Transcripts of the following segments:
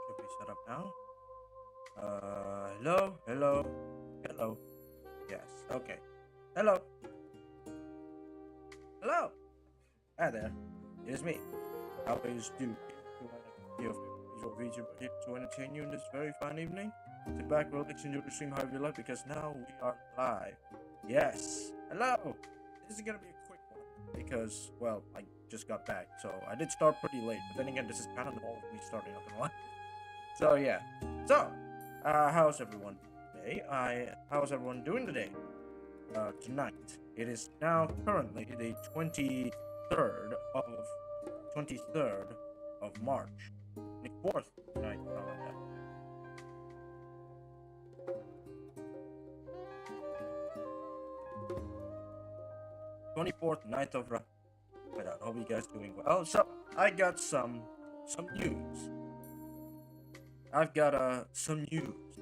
Should be set up now. Hello, hello, hello. Yes, okay. Hello, hello. Hi there. It is me. Always do your VTuber here to entertain you in this very fine evening. Sit back, relax, enjoy the stream however you like, because now we are live. Yes. Hello. This is gonna be a quick one because, well, I just got back, so I did start pretty late. But then again, this is kind of the ball of me starting up in one. So yeah. So, how's everyone today? How's everyone doing today? Tonight. It is now currently the 23rd of March. 24th night, something like that. Night of I hope you guys doing well. So I got some news. I've got some news.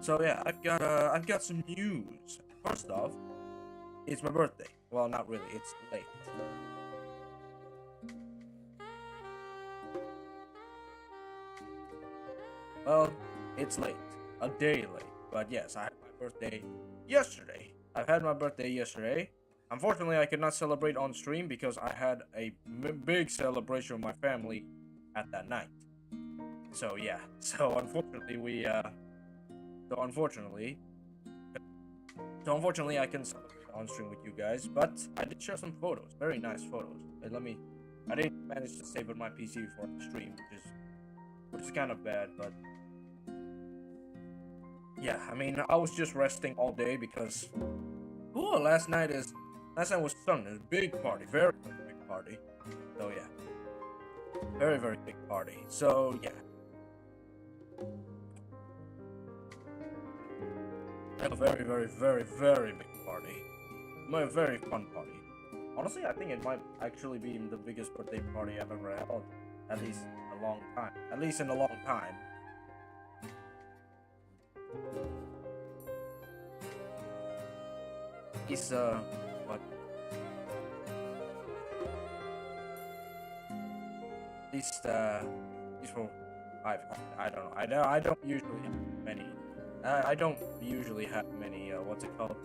So yeah, I've got some news. First off, it's my birthday. Well, not really. It's late. Well, it's late. A day late. But yes, I had my birthday yesterday. I've had my birthday yesterday. Unfortunately, I could not celebrate on stream because I had a big celebration with my family at that night. So yeah. So unfortunately, I couldn't celebrate on stream with you guys, but I did share some photos, very nice photos. And I didn't manage to save on my PC before the stream, which is kind of bad, but yeah, I mean, I was just resting all day because, last night was Sunday, a big party, very, very big party. So yeah, very, very big party. So yeah. A very, very, very, very big party. A very fun party. Honestly, I think it might actually be the biggest birthday party I've ever held. At least in a long time. At least in a long time. It's, what? At least, I don't know. I don't usually have many. I don't usually have many, what's it called?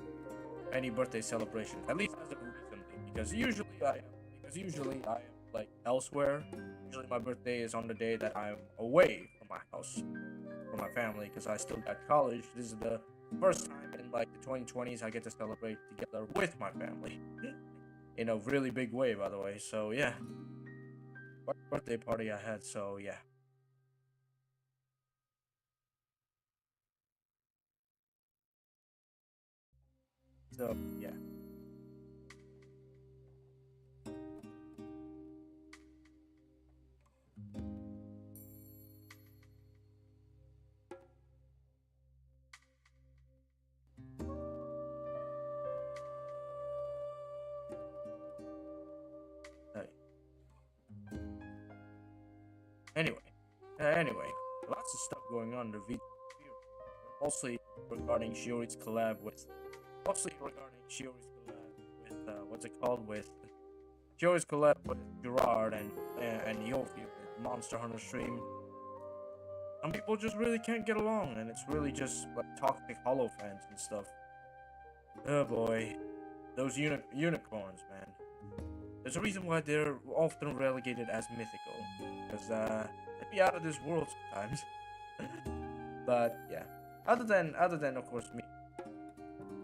Any birthday celebrations. At least as of recently. Because usually I am, like, elsewhere. Usually my birthday is on the day that I'm away from my house. From my family. Because I still got college. This is the first time in, like, the 2020s I get to celebrate together with my family. In a really big way, by the way. So, yeah. What birthday party I had, so, yeah. So, yeah. Anyway, lots of stuff going on in the Vtuber, mostly regarding Shiori's collab with, what's it called, with Shiori's collab with Gerard and Yofi with Monster Hunter stream. Some people just really can't get along, and it's really just like toxic Hollow fans and stuff. Oh boy, those unicorns, man. There's a reason why they're often relegated as mythical, because they'd be out of this world sometimes. But yeah, other than of course me.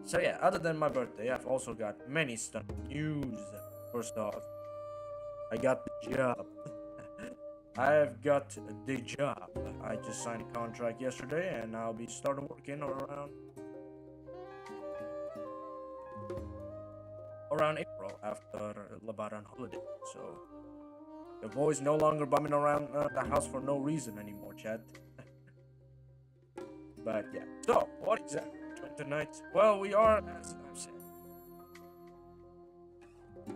So yeah, other than my birthday, I've also got many stunning news. First off, I got the job. I've got the job. I just signed a contract yesterday, and I'll be starting working around April after Lebaran holiday. So the boy's no longer bumming around the house for no reason anymore, Chad. But yeah. So what exactly are we doing tonight? Well, we are, as I've said, we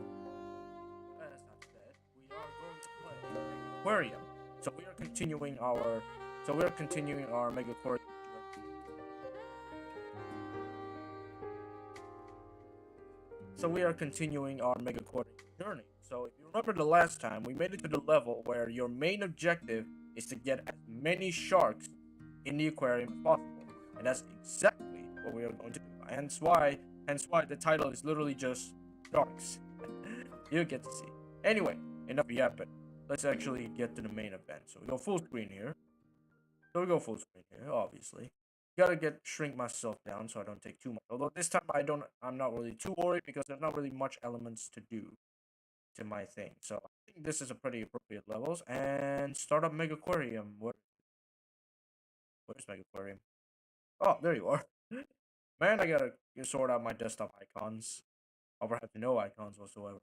are going to play Megaquarium. So we are continuing our Megaquarium. So we are continuing our Megaquarium journey. So if you remember the last time, we made it to the level where your main objective is to get as many sharks in the aquarium as possible, and that's exactly what we are going to do. Hence why the title is literally just sharks. You get to see. Anyway, enough yapping. Let's actually get to the main event. So we go full screen here. Obviously. Gotta shrink myself down so I don't take too much. Although this time I'm not really too worried because there's not really much elements to do to my thing. So I think this is a pretty appropriate levels. And start up Megaquarium. Where's Megaquarium? Oh, there you are. Man, I gotta sort out my desktop icons. Or perhaps no icons whatsoever.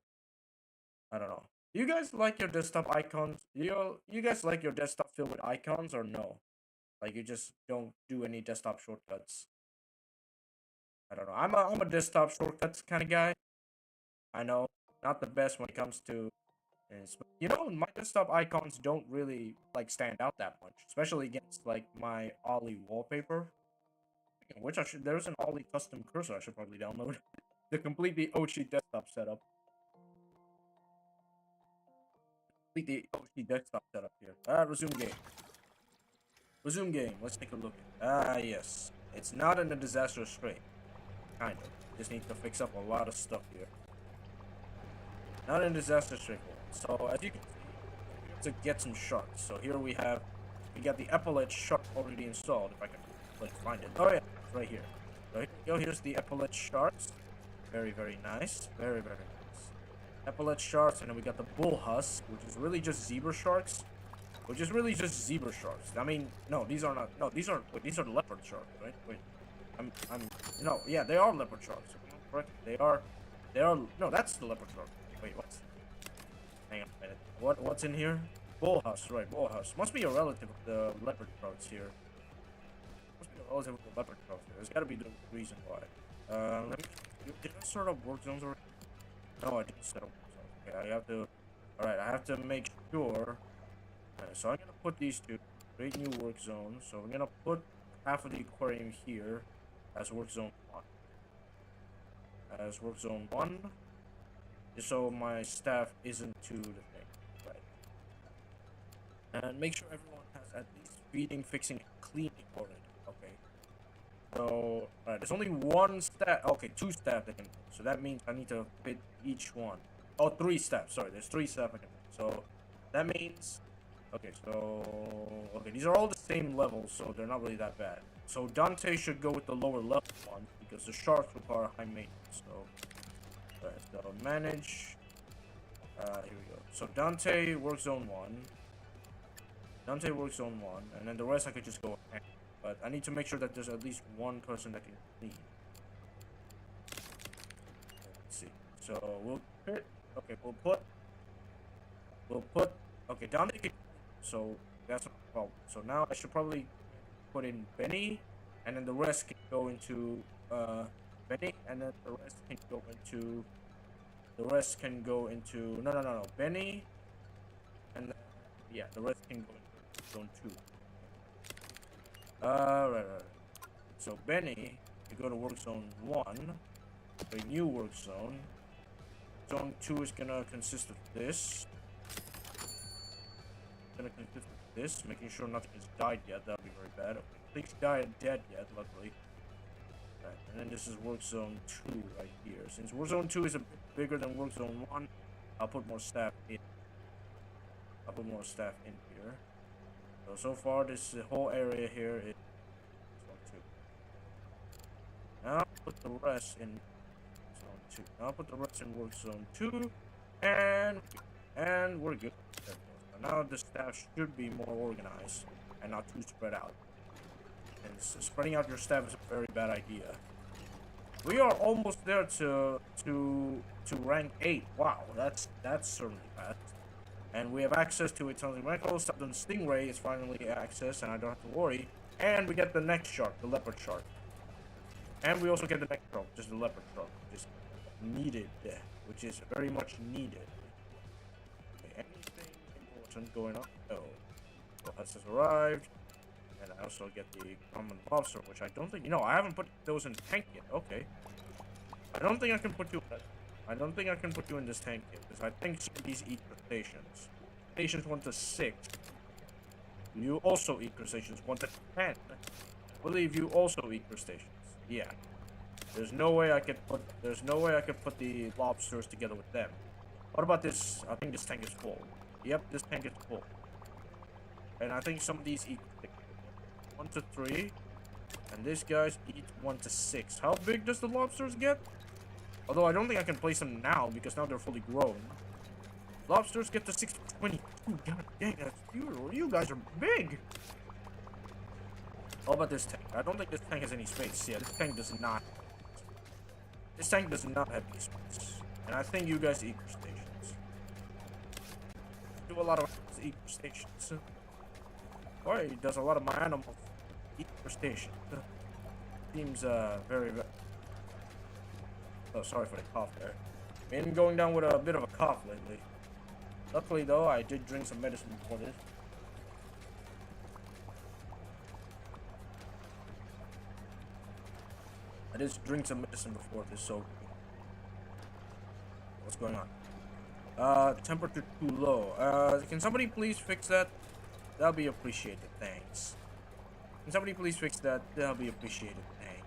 I don't know. Do you guys like your desktop icons? You guys like your desktop filled with icons or no? Like you just don't do any desktop shortcuts. I don't know. I'm a desktop shortcuts kind of guy. I know, not the best when it comes to is, but you know, my desktop icons don't really like stand out that much, especially against like my Ollie wallpaper. Which there's an Ollie custom cursor I should probably download. The completely OG desktop setup. Complete the OG desktop setup here. Resume game. Resume game. Let's take a look at. Yes. It's not in a disaster strait. Kind of. Just need to fix up a lot of stuff here. Not in disaster strait. So as you can see, we have to get some sharks. So here we got the epaulette shark already installed. If I can find it. Oh yeah, it's right here. So here we go. Here's the epaulette sharks. Very, very nice. Very, very nice. Epaulette sharks, and then we got the bull husk, which is really just zebra sharks. I mean, no, these are not. No, these are the leopard sharks, right? Wait, no, yeah, they are leopard sharks. Correct? They are. No, that's the leopard shark. Wait, what? Hang on a minute. What's in here? Bull husk, right? Bull husk must be a relative of the leopard sharks here. There's got to be the reason why. Did I start up work zones already? No, I didn't set up work zones. Okay, I have to. Alright, I have to make sure. So I'm gonna put these two. Create new work zones. So we're gonna put half of the aquarium here as work zone 1. Just so my staff isn't to the thing. Right. And make sure everyone has at least feeding, fixing, and cleaning already. Okay. So, there's only one staff. Okay, 2 staff that can. So that means I need to fit each one. Oh, 3 staff. Sorry, there's 3 staff I can. So that means. Okay, these are all the same level, so they're not really that bad. So Dante should go with the lower level ones because the sharks require high maintenance. So, manage. Here we go. So Dante works zone 1. And then the rest I could just go ahead. But I need to make sure that there's at least one person that can clean. Let's see. So we'll put. Okay, we'll put. Okay, Dante can. So that's a problem. So now I should probably put in Benny, and then the rest can go into Benny, and then the rest can go into no Benny, and then, yeah, the rest can go into zone 2. Right. So Benny, you go to work zone 1, a new work zone. Zone 2 is gonna consist of this. Making sure nothing has died yet. That'll be very bad. Okay, nothing's dead yet, luckily. Right, and then this is work zone 2 right here. Since work zone 2 is a bit bigger than work zone 1, I'll put more staff in. I'll put more staff in here. So far, this whole area here is zone 2. Now I'll put the rest in zone 2. Now I'll put the rest in work zone 2, and we're good. So now the staff should be more organized and not too spread out. And spreading out your staff is a very bad idea. We are almost there to rank 8. Wow, that's certainly bad. And we have access to a tons of metals. The stingray is finally accessed, and I don't have to worry. And we get the next shark, the leopard shark. And we also get the next shark, just the leopard shark, which is needed, which is very much needed. Okay, anything important going on? No. So has just arrived. And I also get the common lobster, which I don't think, I haven't put those in the tank yet. Okay. I don't think I can put you in this tank yet, because I think some of these eat crustaceans. Crustaceans 1 to 6. You also eat crustaceans 1 to 10. I believe you also eat crustaceans. Yeah. There's no way I could put the lobsters together with them. What about this? I think this tank is full. Yep, this tank is full. And I think some of these eat 1 to 3, and these guys eat 1 to 6. How big does the lobsters get? Although I don't think I can place them now because now they're fully grown. Lobsters get to 6 to 22. God dang, that's beautiful. You guys are big. How about this tank? I don't think this tank has any space. Yeah, this tank does not. This tank does not have any space. And I think you guys eat crustaceans. Do a lot of eat crustaceans. Why does a lot of my animals eat crustaceans? Seems very. Oh, sorry for the cough there. Been going down with a bit of a cough lately. Luckily though, I did drink some medicine before this. I did drink some medicine before this, so what's going on? Temperature too low. Can somebody please fix that? That'll be appreciated, thanks. Can somebody please fix that? That'll be appreciated, thanks.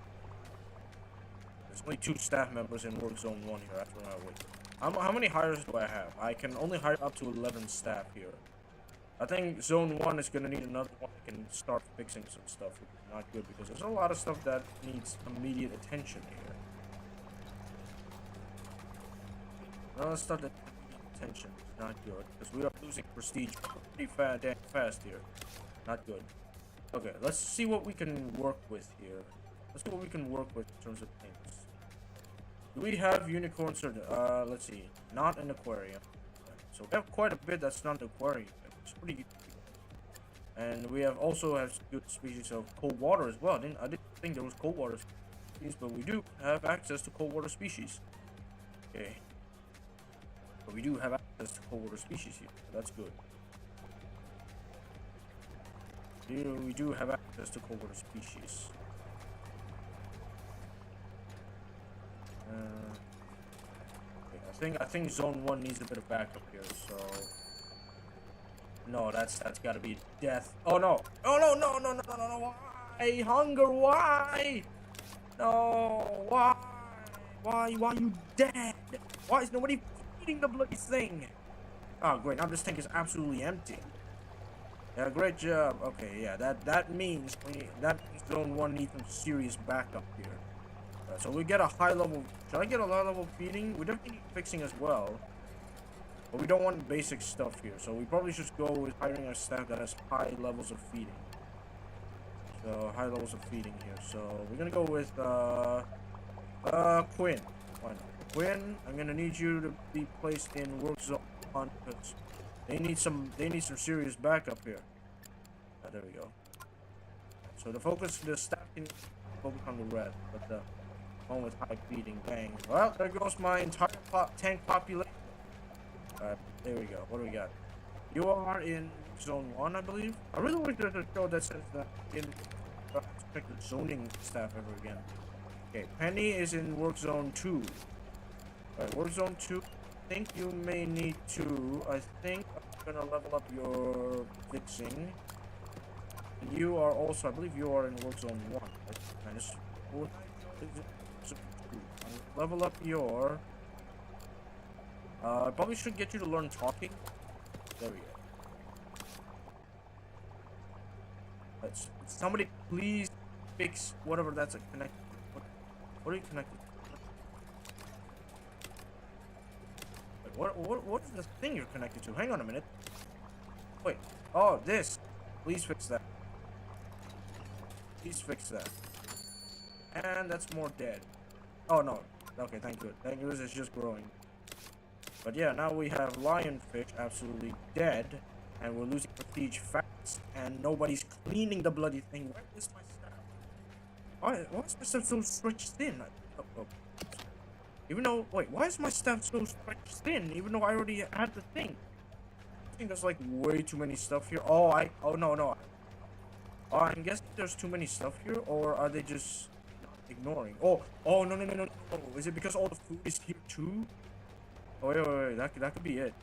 There's only 2 staff members in work zone 1 here after my wait. How many hires do I have? I can only hire up to 11 staff here. I think zone 1 is gonna need another one that can start fixing some stuff, which is not good because there's a lot of stuff that needs immediate attention here. A lot of stuff that needs attention is not good because we are losing prestige pretty fast here. Not good. Okay, let's see what we can work with here. Let's see what we can work with in terms of things. Do we have unicorns or let's see, not an aquarium. So we have quite a bit that's not an aquarium. It's pretty good. And we have also have good species of cold water as well. I didn't think there was cold water species, but we do have access to cold water species. Okay. But we do have access to cold water species here. So that's good. Here we do have access to cold water species. Okay, I think zone 1 needs a bit of backup here, so no, that's gotta be death. Oh no! Oh no! Why? Hunger, why? No, why? Why you dead? Why is nobody feeding the bloody thing? Oh great, now this tank is absolutely empty. Yeah, great job. Okay, yeah, that means zone 1 needs some serious backup here. So we get a high level. Should I get a high level feeding? We definitely need fixing as well. But we don't want basic stuff here. So we probably should go with hiring a staff that has high levels of feeding. So high levels of feeding here. So we're gonna go with Quinn. Why not? Quinn, I'm gonna need you to be placed in work zone 1 because they need some serious backup here. There we go. So the staff can focus on the red, but the one with high feeding, bang. Well, there goes my entire tank population. Alright, there we go. What do we got? You are in zone 1, I believe. I really wish there's a show that says that in check the zoning staff ever again. Okay, Penny is in work zone 2. Alright, work zone 2. I think you may need to. I think I'm gonna level up your fixing. And you are also, I believe you are in work zone 1. Minus 4. Level up your I probably should get you to learn talking. There we go. Somebody please fix whatever that's connected to. What are you connected to? Wait, what is the thing you're connected to? Hang on a minute. Wait. Oh, this. Please fix that. Please fix that. And that's more dead. Oh no. Okay, thank you. Thank you. It's just growing. But yeah, now we have lionfish absolutely dead, and we're losing prestige fast, and nobody's cleaning the bloody thing. Where is my staff? Why is my staff so stretched thin? Even though, wait, why is my staff so stretched thin? Even though I already had the thing. I think there's like way too many stuff here. Oh no. Oh, I'm guessing there's too many stuff here, or are they just ignoring? Oh no. Is it because all the food is here too? Oh wait, that could be it.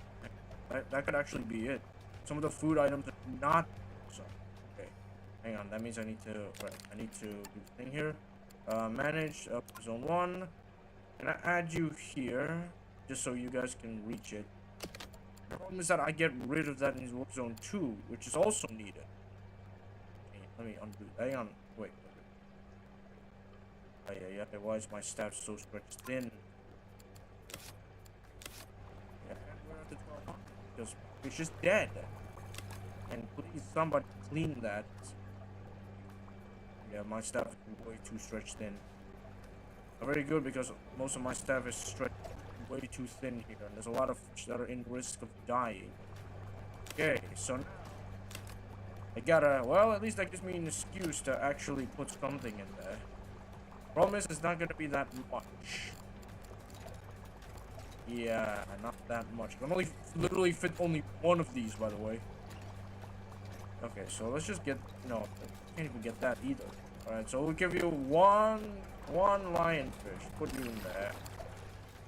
That could actually be it. Some of the food items are not. So, okay, hang on. That means I need to. Right, I need to do the thing here. Manage zone 1. Can I add you here just so you guys can reach it? The problem is that I get rid of that in zone 2, which is also needed. Okay, let me undo. Hang on. Wait. Oh, yeah. Why is my staff so stretched thin? Because it's just dead. And please somebody clean that. Yeah, my staff is way too stretched thin. Very good, because most of my staff is stretched way too thin here, and there's a lot of fish that are in risk of dying. Okay, so now I gotta, well, at least that gives me an excuse to actually put something in there. Problem is, it's not gonna be that much. Yeah, not that much. I can literally fit only one of these, by the way. Okay, so let's just get, no, I can't even get that either. Alright, so we'll give you one lionfish. Put you in there.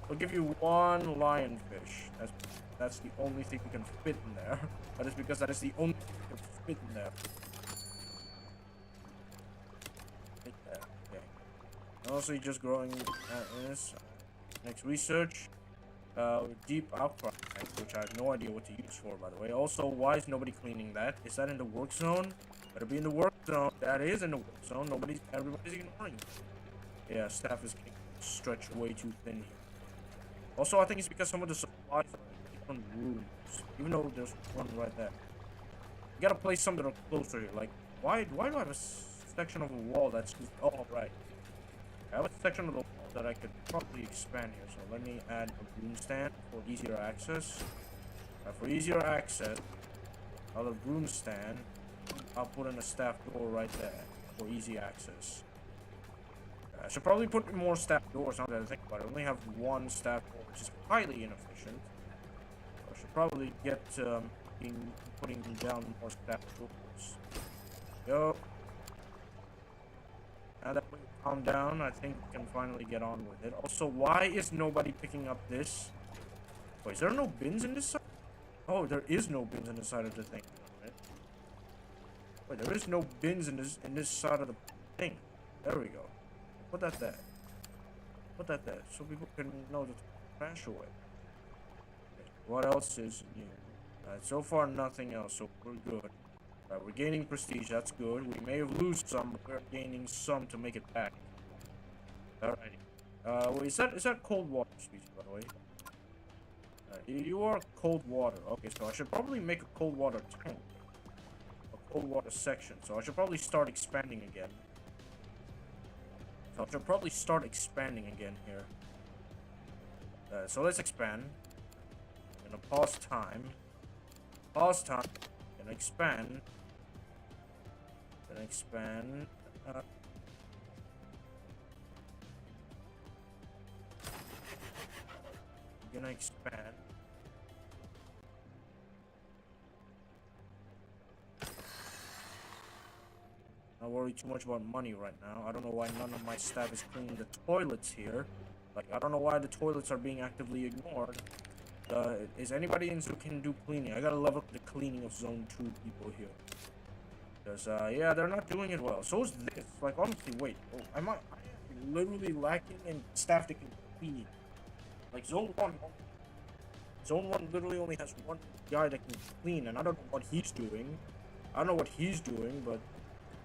We'll give you one lionfish. That's the only thing we can fit in there. That is because that is the only thing we can fit in there. Like that. Okay. Also, you're just growing in this. Next research. Deep outcry, which I have no idea what to use for, by the way. Also, why is nobody cleaning that? Is that in the work zone? Better be in the work zone. That is in the work zone. Everybody's ignoring it. Yeah, staff is getting stretched way too thin here. Also, I think it's because some of the supplies are in different rooms, even though there's one right there. You gotta place some that are closer here. Like, why do I have a section of a wall that's just, oh, right. I have a section of the wall that I could probably expand here. So let me add a broom stand for easier access. For easier access, I'll have a broom stand. I'll put in a staff door right there for easy access. I should probably put more staff doors now that I think about it. I only have one staff door, which is highly inefficient. I should probably get putting down more staff doors. Go. Now that we calm down, I think we can finally get on with it. Also, why is nobody picking up this? Wait, is there no bins in this side? Oh, there is no bins in this side of the thing. Wait, there is no bins in this side of the thing. There we go. Put that there. Put that there, so people can know to trash away. Okay, what else is new? So far, nothing else, so we're good. We're gaining prestige, that's good. We may have lost some, but we're gaining some to make it back. Alrighty. Wait, is that cold water species, by the way? You are cold water. Okay, so I should probably make a cold water tank. A cold water section. So I should probably start expanding again. Here. So let's expand. I'm gonna pause time. Gonna expand. Gonna expand. Not worry too much about money right now. I don't know why none of my staff is cleaning the toilets here. Like, I don't know why the toilets are being actively ignored. Is anybody in who can do cleaning? I gotta level up the cleaning of zone 2 people here. Because, yeah, they're not doing it well. So is this. Like, honestly, wait. Oh, I'm literally lacking in staff that can clean. Like, zone 1. Zone 1 literally only has one guy that can clean, and I don't know what he's doing. I don't know what he's doing, but...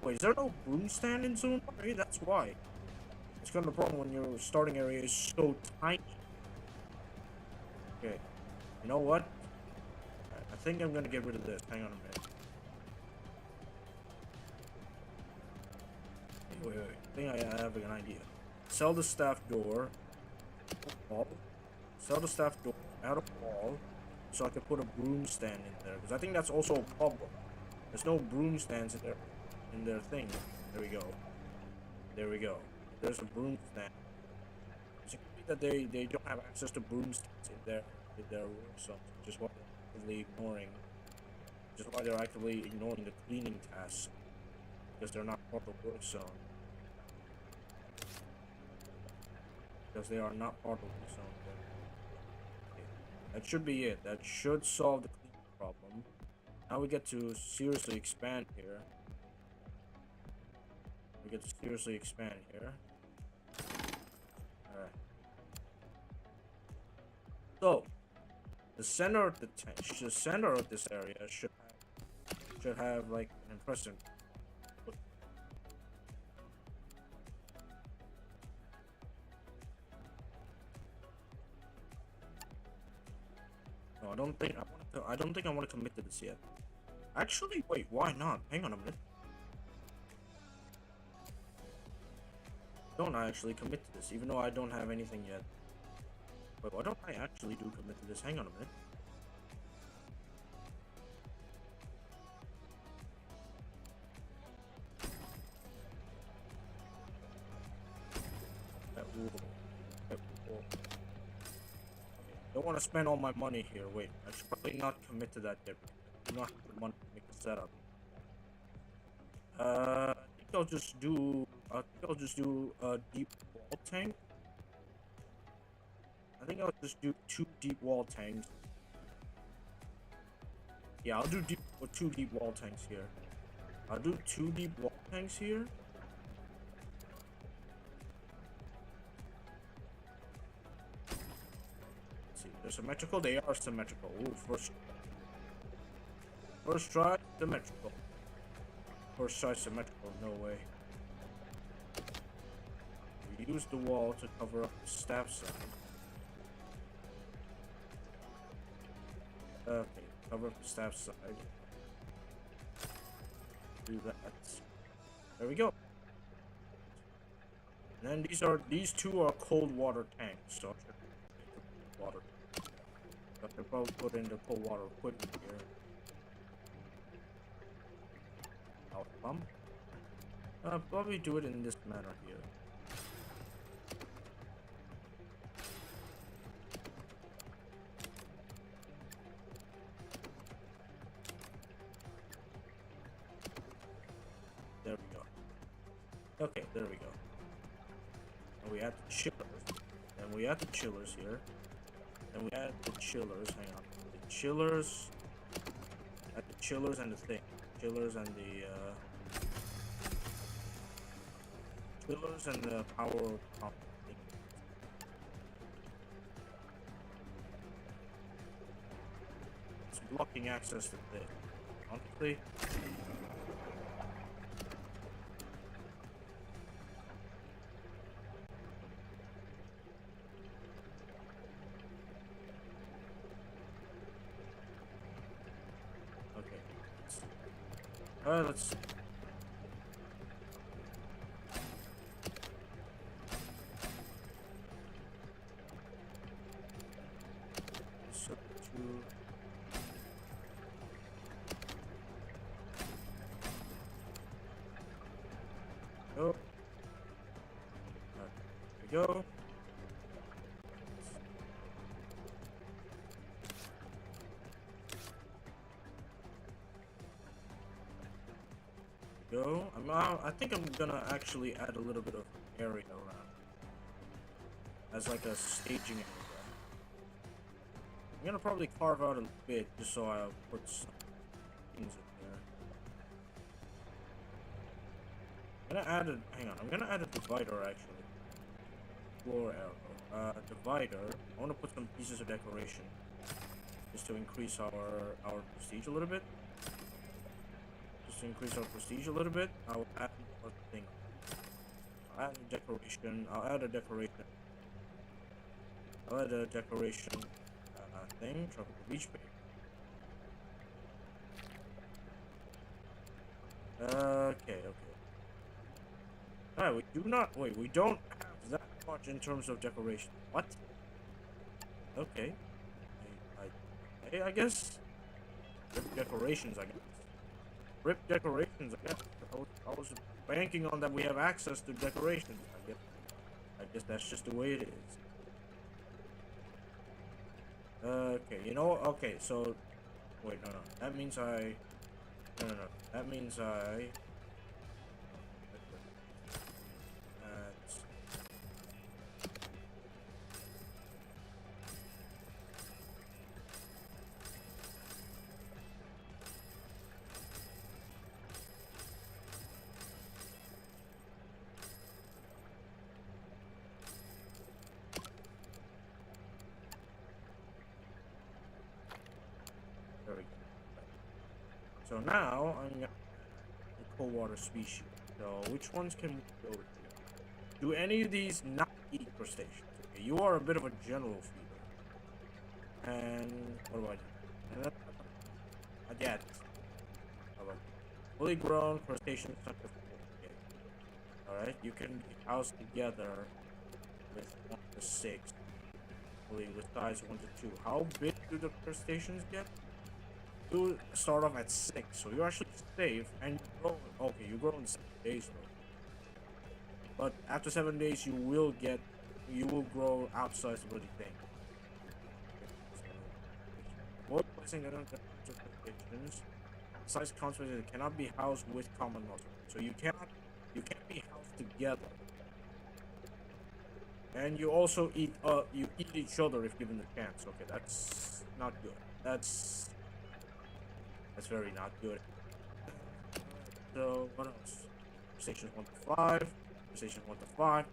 Wait, is there no broom stand in Zone 1? Maybe that's why. It's kind of the problem when your starting area is so tiny. Okay, you know what? I think I'm gonna get rid of this. Hang on a minute. Wait. I think I have an idea. Sell the staff door. Wall. Sell the staff door. Add a wall. So I can put a broom stand in there. Because I think that's also a problem. There's no broom stands in their thing. There we go. There we go. There's a broom stand. So it could be that they don't have access to broom stands in their work zones, which is what they're actively ignoring. Which is why they're actively ignoring the cleaning tasks. Because they're not part of the work zone. Because they are not part of the zone. Okay. That should be it. That should solve the cleaning problem. Now we get to seriously expand here. We get to seriously expand here. Alright. So, the center of the center of this area should have like an impressive. No, I don't think I want to commit to this yet. Actually, wait, why not? Hang on a minute. Don't I actually commit to this, even though I don't have anything yet? Wait, why don't I actually do commit to this? Hang on a minute. Don't want to spend all my money here. Wait, I should probably not commit to that yet. I do not have the money to make the setup. I think I'll just do a deep wall tank. I think I'll just do 2 deep wall tanks. Yeah, I'll do 2 deep wall tanks here. I'll do 2 deep wall tanks here. Let's see, they're symmetrical. They are symmetrical. Ooh, first try, symmetrical. First try, symmetrical. No way. We use the wall to cover up the staff side. Okay, cover up the staff side. Do that. There we go. And then these 2 are cold water tanks, so I should water. I could probably put in the cold water equipment here. I'll pump. I'll probably do it in this manner here. There we go. Okay, there we go. And we add the chillers. And we add the chillers here. And we add the chillers. Hang on. The chillers. Add the chillers and the thing. Chillers and the chillers and the power pump thing. It's blocking access to this. Honestly. Let's see. So go. There we go. I think I'm gonna actually add a little bit of area around as like a staging area. I'm gonna probably carve out a bit just so I'll put some things in there. I'm gonna add a divider actually. Floor arrow. Divider. I wanna put some pieces of decoration. just to increase our prestige a little bit. Just to increase our prestige a little bit, I'll add more thing. I'll add a decoration. I'll add a decoration. I'll add a decoration thing. Tropical beach bay. Okay. Alright, we don't have that much in terms of decoration. What? Okay. I guess. Rip decorations, I guess. Rip decorations, I guess. I was banking on that we have access to decorations, I guess that's just the way it is. Okay, you know, okay, so... Wait, no. That means I... No. That means I... There we go. So now I'm gonna the cold water species. So which ones can we go to? Do any of these not eat crustaceans? Okay, you are a bit of a general feeder. And what about you? Not yet. How about fully grown crustacean sucker? Okay. Alright, you can be housed together with 1 to 6. With size 1 to 2. How big do the crustaceans get? You start off at 6, so you're actually safe, and you grow. Okay, you grow in 7 days though. But after 7 days, you will grow outside the bloody thing. Avoid placing other crustaceans. Size concentrated cannot be housed with common muscle, so you can't be housed together. And you also eat each other if given the chance. Okay, that's not good. That's very not good. So what else? Stations 1 to 5. Station 1 to 5.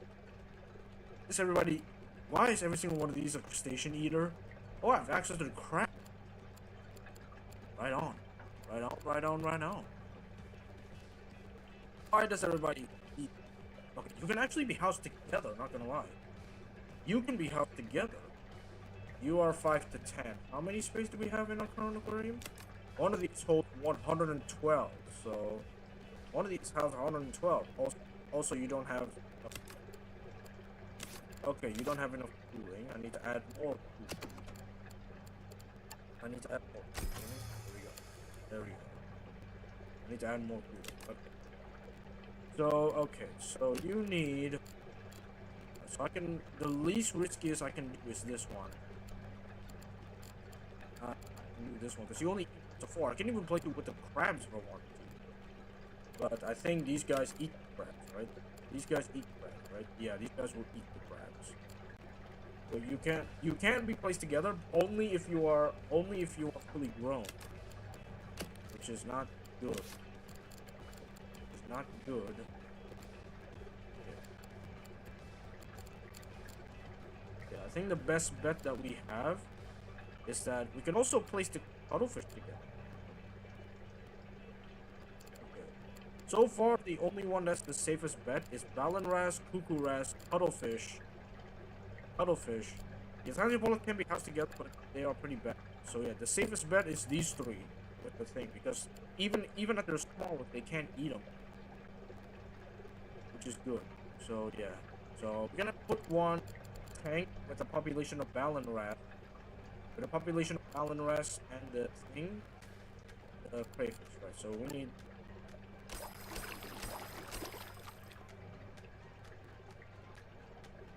Why is every single one of these a crustacean eater? Oh, I have access to the crab. Right on. Why does everybody eat? Okay, you can actually be housed together, not gonna lie. You can be housed together. You are 5 to 10. How many space do we have in our current aquarium? One of these holds 112. So, one of these has 112. Also, you don't have... Okay, you don't have enough cooling. I need to add more cooling. There we go. I need to add more cooling. Okay. So you need... So I can... The least riskiest I can do is this one. I can do this one, because you only... to 4. I can even play with the crabs if I want to. But I think these guys eat the crabs, right? These guys eat crabs, right? Yeah, these guys will eat the crabs. So you can't be placed together only if you are fully grown. Which is not good. It's not good. Yeah, I think the best bet that we have is that we can also place the cuttlefish together. Okay. So far, the only one that's the safest bet is ballan-wrasse, cuckoo-wrasse, cuttlefish. The Italian pollock can be housed together, but they are pretty bad. So yeah, the safest bet is these 3 with the thing, because even if they're small, they can't eat them, which is good. So yeah, so we're gonna put one tank with a population of ballan-wrasse. With a population of ballan-wrasse and the thing, crayfish, right? So we need...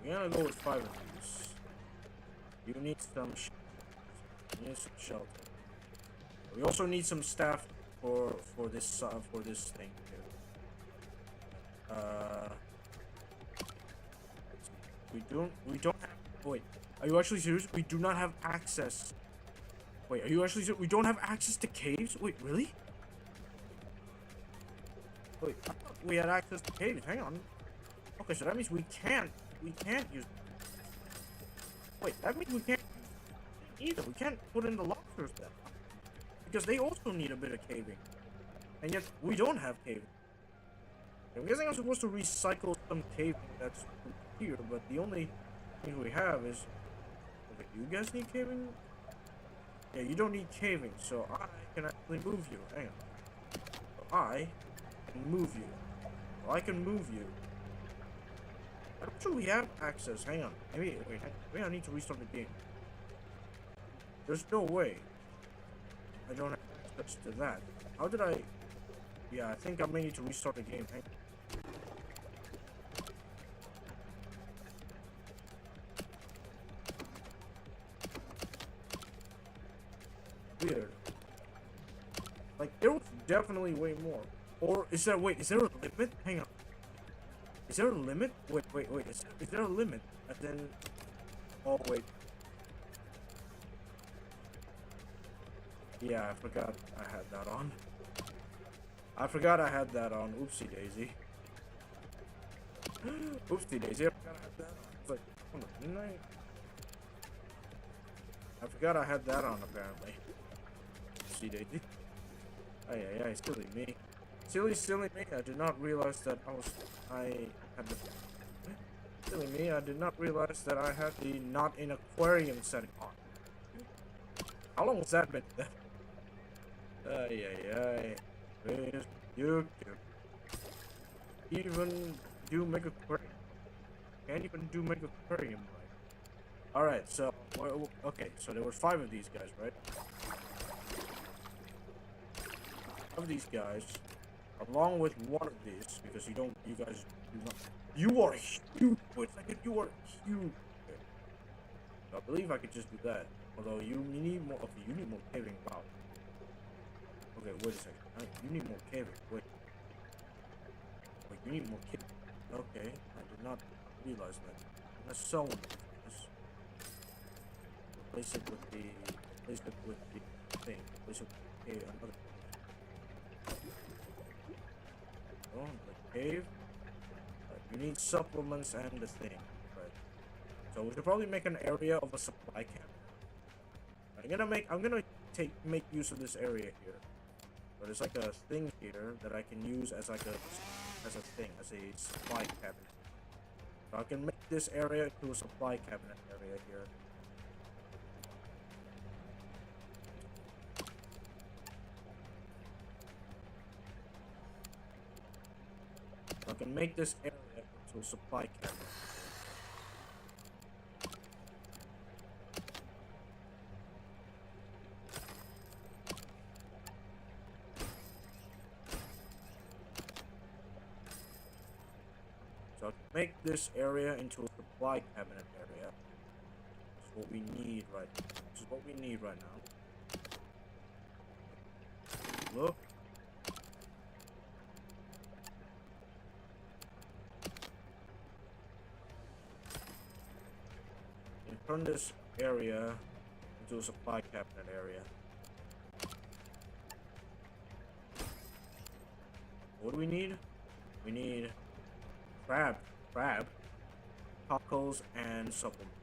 We're gonna go with 5 of these. You need some shelter. We also need some staff for this thing here. We don't have... Wait, are you actually serious? We do not have access. Wait, are you actually serious? We don't have access to caves? Wait, really? Wait, I thought we had access to caves. Hang on. Okay, so that means we can't use... Wait, that means we can't use either. We can't put in the lobsters then. Because they also need a bit of caving. And yet, we don't have caving. I'm guessing I'm supposed to recycle some caving that's here, but the only thing we have is... Okay, you guys need caving? Yeah, you don't need caving, so I can actually move you. Hang on. So I can move you. So I can move you. I'm not sure we have access. Hang on. Maybe I need to restart the game. There's no way I don't have access to that. How did I... Yeah, I think I may need to restart the game. Hang on. Weird. Like, there was definitely way more. Or is there... Wait, is there a limit? Hang on. Is there a limit? Wait. Is there a limit? And then... Oh, wait. Yeah, I forgot I had that on. Oopsie daisy. Oopsie daisy. I forgot I had that on. It's like, hold on, didn't I? I forgot I had that on, apparently. Oopsie daisy. Ay, silly me. Silly me. I did not realize that Silly me, I did not realize that I had the not in aquarium setting on. How long has that been? Ay. You even do Megaquarium. Can't even do Megaquarium right. Alright, so, okay, so there were 5 of these guys, right? Of these guys, along with one of these, because you guys do not, you are huge, wait a second, you are huge. Okay. So I believe I could just do that, although you need more, okay, you need more caving, wow. Okay, wait a second. You need more caving. Wait, you need more caving. Okay, I did not realize that. Let's sew it. Let's replace it with the thing. Replace it with another. Oh, the cave. You need supplements and the thing. Right. So we should probably make an area of a supply camp. I'm gonna make use of this area here. But it's like a thing here that I can use as like a supply cabinet. So I can make this area into a supply cabinet area here. So I can make this area into a supply cabinet. Make this area into a supply cabinet area. That's what we need right now. This is what we need right now. Look. And turn this area into a supply cabinet area. What do we need? We need crab, cockles, and supplements.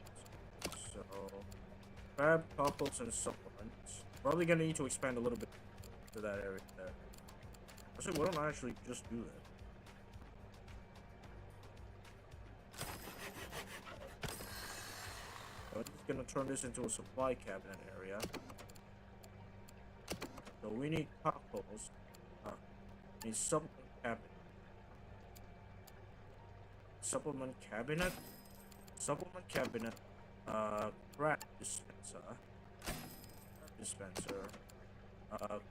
So, crab, cockles, and supplements. Probably gonna need to expand a little bit to that area there. Actually, why don't I actually just do that? So I'm just gonna turn this into a supply cabinet area. So we need cockles. We need supplement cabinet. Supplement cabinet, crab dispenser,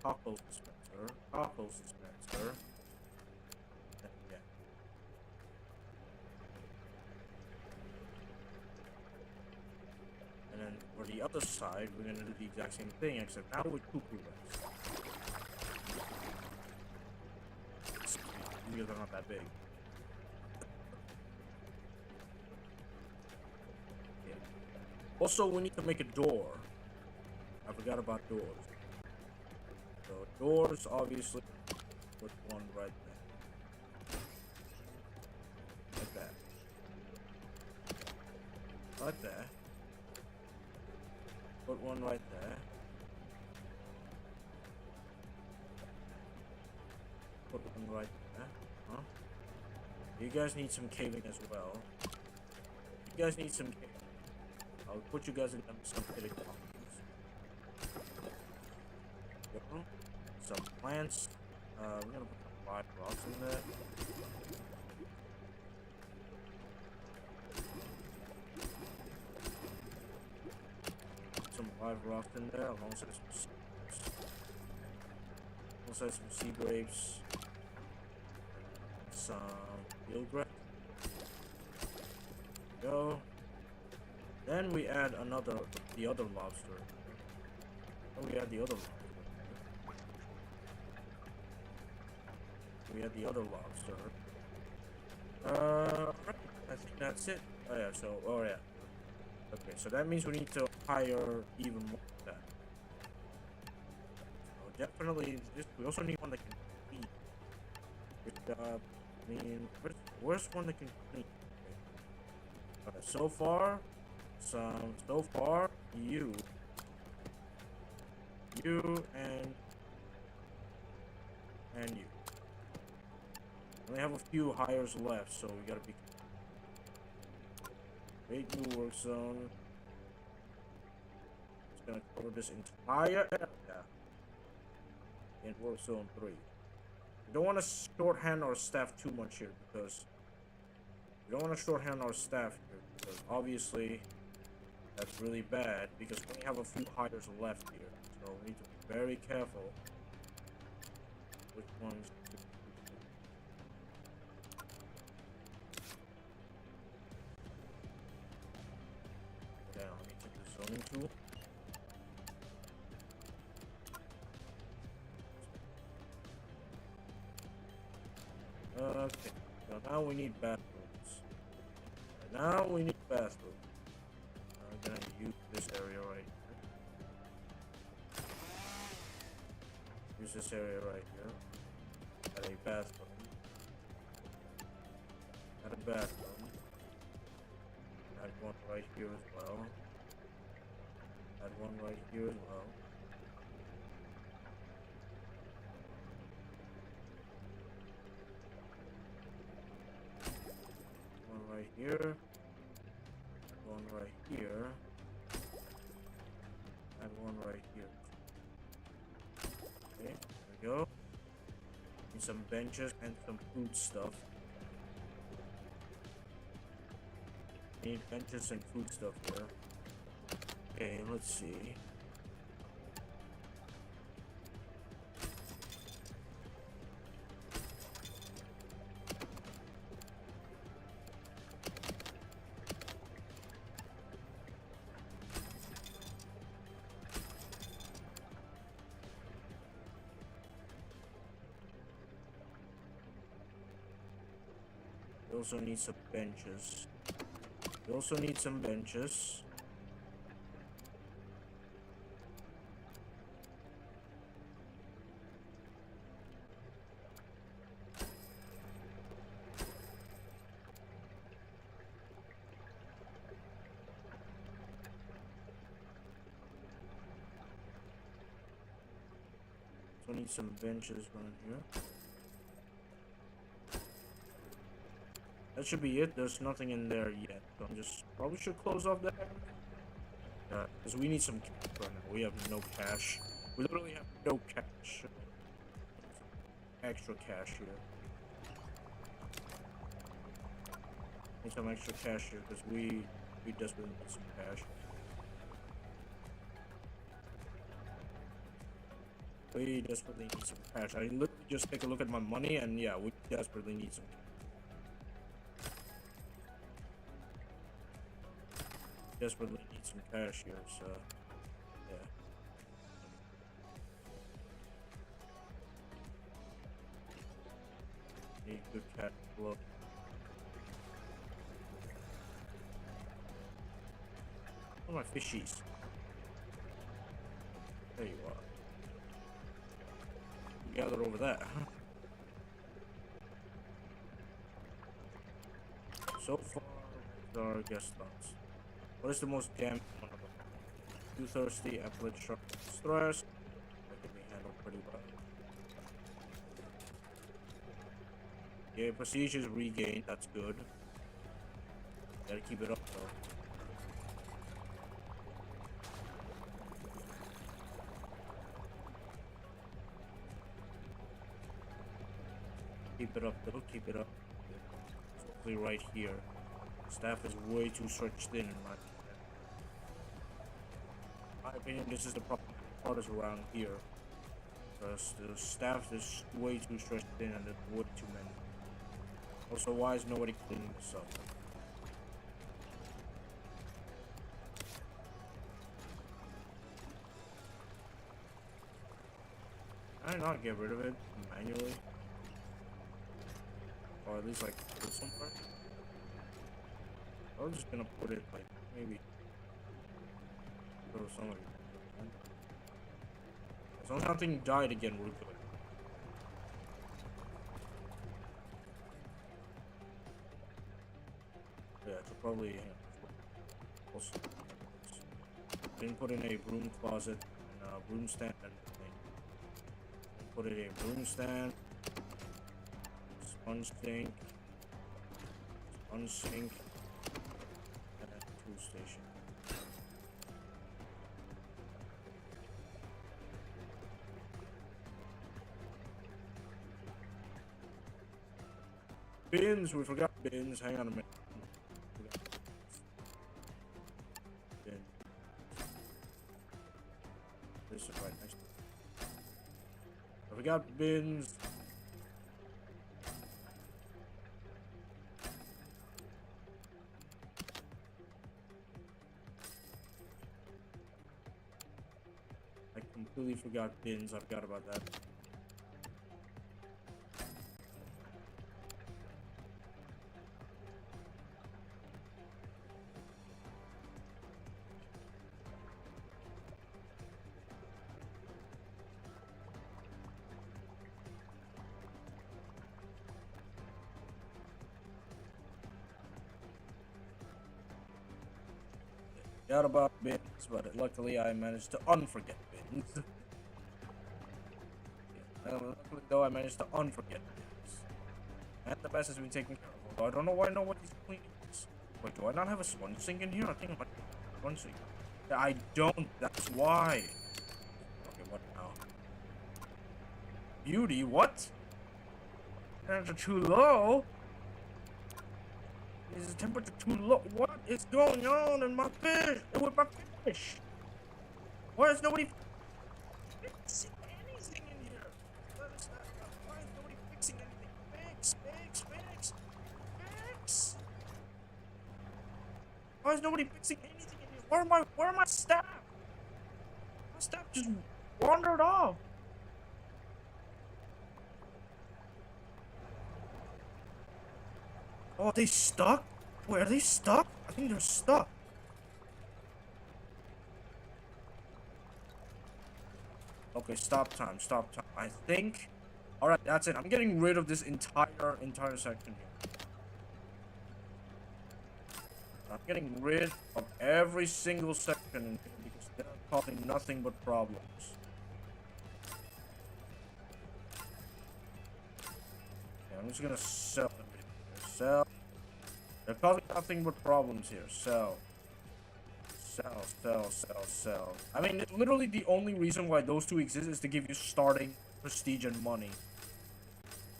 cockles dispenser, and yeah. And then for the other side, we're gonna do the exact same thing, except now with cucumbers. These are not that big. Also, we need to make a door. I forgot about doors. So, doors, obviously, put one right there. Like that. Like that. Put one right there. Put one right there. Huh? You guys need some caving as well. You guys need some caving. I'll put you guys in some caving boxes. Some plants. We're gonna put some 5 rocks in there. Some 5 rocks in there, alongside some sea grapes, some eelgrass. Go. Then we add the other lobster. Then we add the other lobster. We add the other lobster. Right. I think that's it. Oh yeah. So, oh yeah. Okay. So that means we need to hire even more of that. So definitely, we also need one that can clean. Good job. Clean. Where's one that can clean? Okay. So far, you and you. We only have a few hires left, so we gotta be. Create new work zone. It's gonna cover this entire area in work zone 3. We don't want to shorthand our staff too much here because obviously that's really bad because we only have a few hires left here, so we need to be very careful which ones. Zoning tool. Okay, so now we need bathrooms. I'm gonna use this area right here. Use this area right here. Add a bathroom. Add a bathroom. Add one right here as well. Add one right here as well. One right here. One right here. And one right here. Okay, there we go. Need some benches and some food stuff. Need benches and food stuff here. Okay, let's see. We also need some benches. We also need some benches. So need some benches around here. That should be it. There's nothing in there yet. So I'm just probably should close off that. Because we need some cash right now. We have no cash. We literally have no cash. Extra cash here. Need some extra cash here because we desperately need some cash. We desperately need some cash. I literally just take a look at my money and yeah, we desperately need some cash. Desperately need some cash here, so yeah. Need good cash flow. Where are my fishies? There you are. You gathered over there. So far, our guest spots. What is the most damaged one of them? too thirsty, appetite short, stress. That can be handled pretty well. Yeah, prestige is regained, that's good. Gotta keep it up though. Keep it up though, keep it up. Especially right here. Staff is way too stretched thin in my opinion. This is the problem is around here. Because the staff is way too stretched thin and there's way too many. Also, why is nobody cleaning this up? Can I not get rid of it manually? Or at least like put it somewhere? I was just gonna put it like maybe put it somewhere. As long as nothing died again, we're good. Yeah, I should probably also didn't put in a broom closet and a broom stand and everything. Put in a broom stand, sponge sink, and a tool station. Bins, we forgot bins. Hang on a minute. Bin. This is right next to it. I forgot bins. I completely forgot bins. I forgot about that. Forgot about bins, but luckily I managed to unforget bins. Luckily though, I managed to unforget bins. And the best has been taken care of. Although I don't know why nobody's cleaning this. Wait, do I not have a sponge sink in here? I think I might have a sponge sink. I don't, that's why. Okay, what now? Beauty, what? Temperature too low? Is the temperature too low? What is going on in my fish? With my fish? Why is nobody fixing anything in here? Why is nobody fixing anything? Fix! Why is nobody fixing anything in here? Where are my staff? My staff just wandered off. Oh, are they stuck? Wait, are they stuck? I think they're stuck. Okay, stop time. I think. Alright, that's it. I'm getting rid of this entire section here. I'm getting rid of every single section in here because they're causing nothing but problems. Okay, I'm just gonna sell them. Sell. They're causing nothing but problems here. Sell. I mean, literally the only reason why those two exist is to give you starting prestige and money.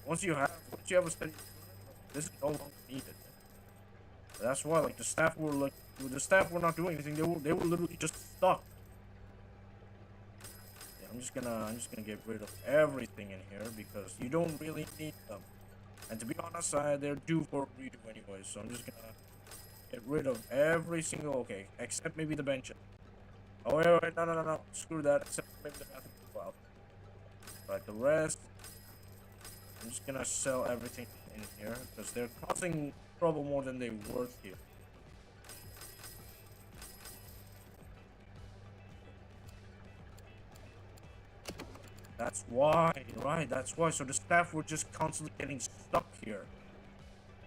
Once you have a steady, this is no longer needed. That's why, like, the staff were not doing anything. They were literally just stuck. Yeah, I'm just gonna get rid of everything in here because you don't really need them. And to be honest, they're due for a redo anyway, so I'm just gonna get rid of every single, okay, except maybe the benches. Oh, wait, no, screw that, except maybe the bathroom as well. Right, the rest, I'm just gonna sell everything in here, because they're causing trouble more than they're worth here. That's why, right, that's why. So the staff were just constantly getting stuck here.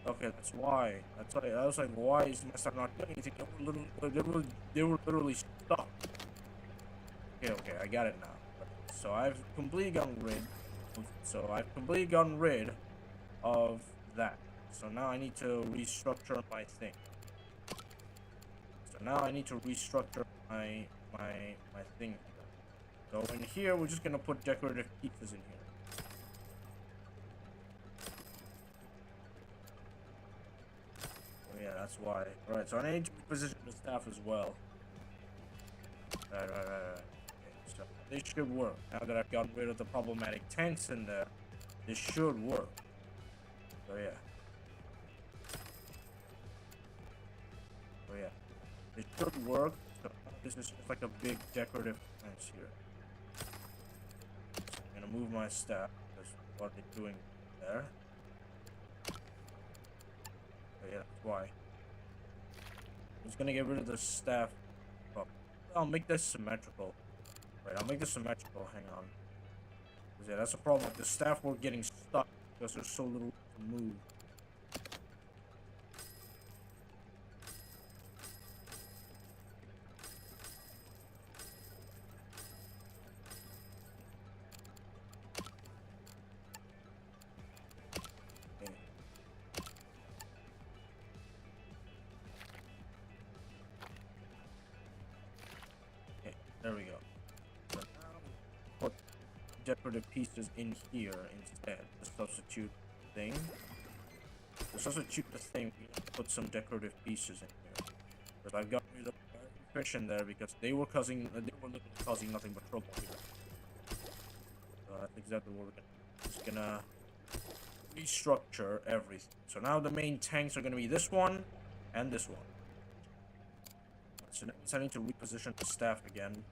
Okay, that's why. I was like, why is my staff not doing anything? They were literally stuck. Okay, I got it now. So I've completely gotten rid. Of that. So now I need to restructure my thing. So now I need to restructure my thing here. So in here, we're just gonna put decorative pieces in here. Oh yeah, that's why. Alright, so I need to reposition the staff as well. Right. Okay, so this should work. Now that I've gotten rid of the problematic tanks in there, this should work. So yeah. It should work. So this is just like a big decorative fence here. So I'm gonna move my staff. That's what they're doing there. So yeah, that's why. I'm just gonna get rid of the staff. Oh, I'll make this symmetrical. Right, I'll make this symmetrical. Hang on. Yeah, that's the problem. Like the staff were getting stuck because there's so little to move. Okay, there we go. So now put decorative pieces in here instead. The substitute thing. To substitute the thing, we put some decorative pieces in here. But I've got rid of fish in there because they were literally causing nothing but trouble here. So that's exactly what we're gonna do. Just gonna restructure everything. So now the main tanks are gonna be this one and this one. So I need to reposition the staff again.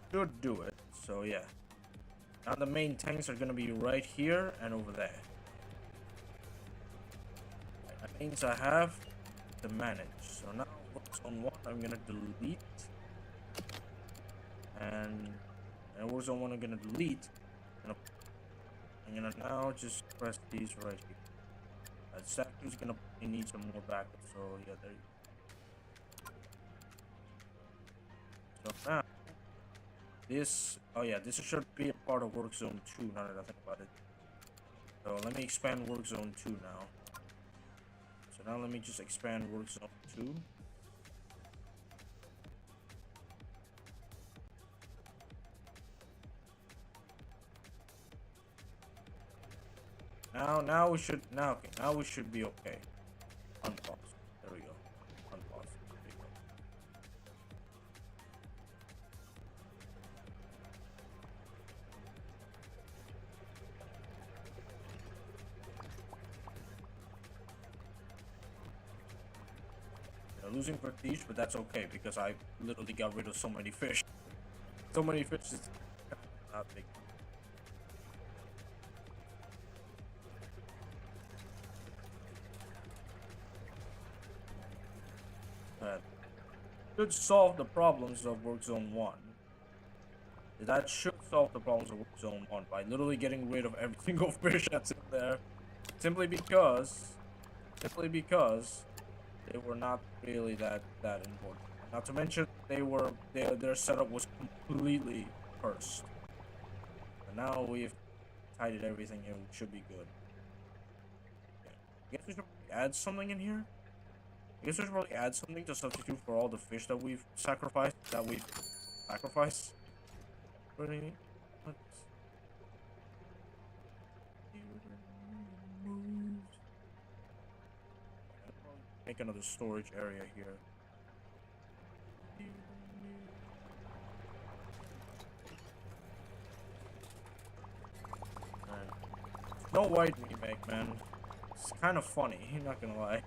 Should do it. So yeah. Now the main tanks are gonna be right here and over there. That means I have to manage. So now works on one I'm gonna delete. And works on one I'm gonna delete. I'm gonna now just press these right here. Staff is gonna need some more backup. So yeah, there you go. So now this, oh yeah, this should be a part of work zone 2 now that I think about it. So let me expand work zone 2 now. So now let me just expand work zone 2. Now we should be okay. Unpause. There we go. Unpause. There we go. They're losing prestige, but that's okay because I literally got rid of so many fish. So many fish is not big. Should solve the problems of work zone 1. That should solve the problems of work zone 1 by literally getting rid of every single fish that's in there. Simply because they were not really that important. Not to mention their setup was completely cursed. And now we've tidied everything here, we should be good. Okay. I guess we should add something in here. I guess we should probably add something to substitute for all the fish that we've sacrificed. Really? What? Make another storage area here. Snow White remake, man. It's kind of funny, not gonna lie.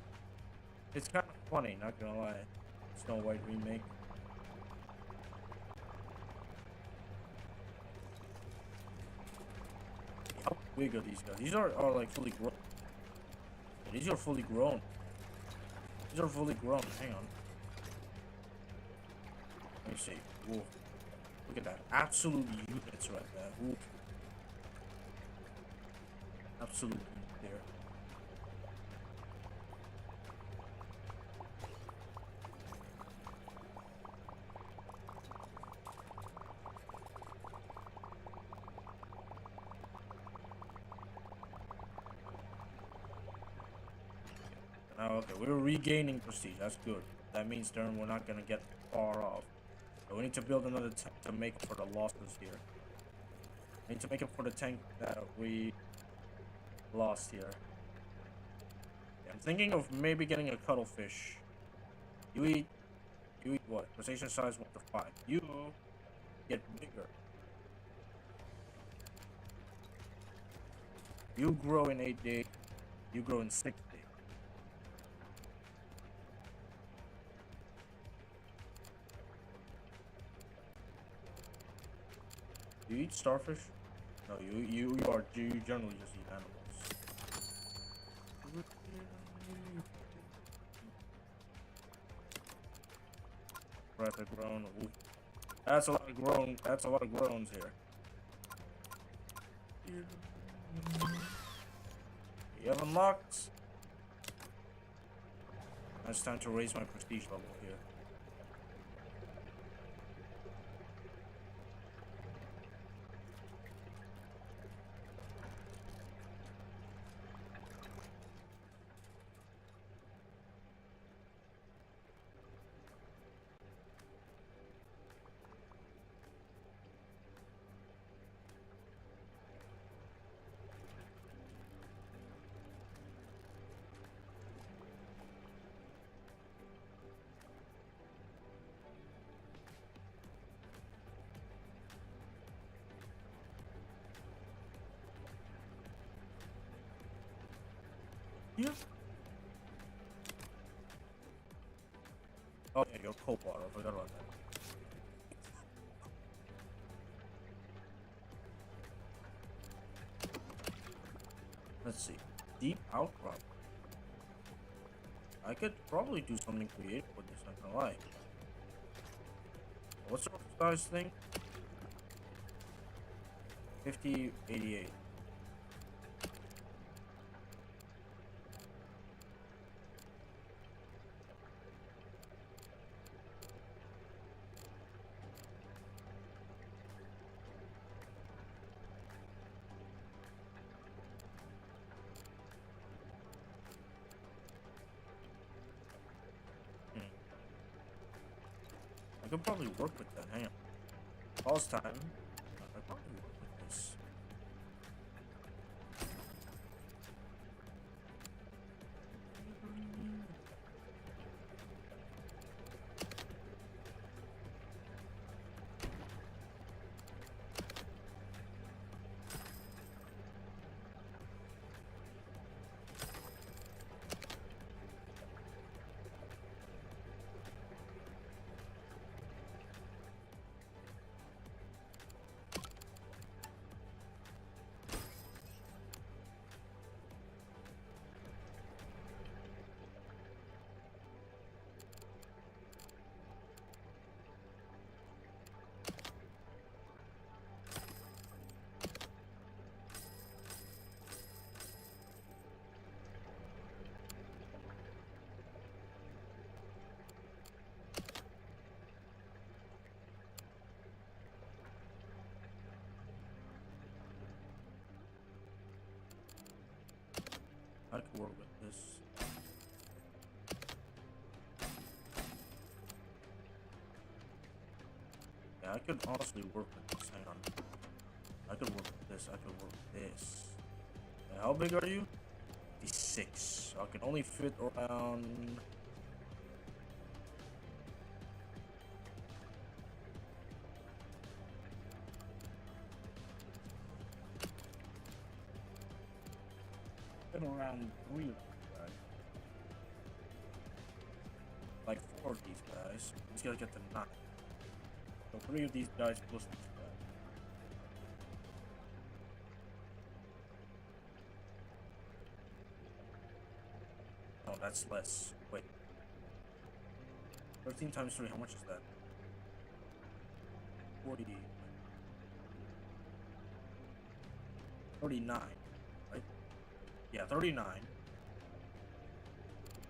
It's kind of funny, not gonna lie. Snow White remake. How big are these guys? These are like fully grown. Yeah, these are fully grown. These are fully grown. Hang on. Let me see. Whoa. Look at that. Absolute units right there. Ooh. Absolute unit there. Now, okay, we're regaining prestige. That's good. That means then we're not gonna get far off. So we need to build another tank to make for the losses here. We need to make it for the tank that we lost here. Yeah, I'm thinking of maybe getting a cuttlefish. You eat what? Crustacean size 1 to 5. You get bigger. You grow in 8 days. You grow in 6 days. Do you eat starfish? No, you generally just eat animals. Rapid grown. Ooh. That's a lot of grown. That's a lot of groans here. You have unlocked. Now it's time to raise my prestige level here. Yeah. Oh yeah, your cold water. I forgot about that. Let's see. Deep outcrop. I could probably do something creative with this, not gonna lie. What's the size thing? 5088. I could probably work with that. Hang on. Pause time. I could probably work with this. I could work with this. Yeah, I could honestly work with this. Hang on. I could work with this. I could work with this. How big are you? 56. So I can only fit around. fit around 3 of these guys. Like 4 of these guys. Just gotta get to 9. So 3 of these guys plus these guys. Oh, that's less. Wait. 13 times 3, how much is that? 40. 39, right? Yeah, 39.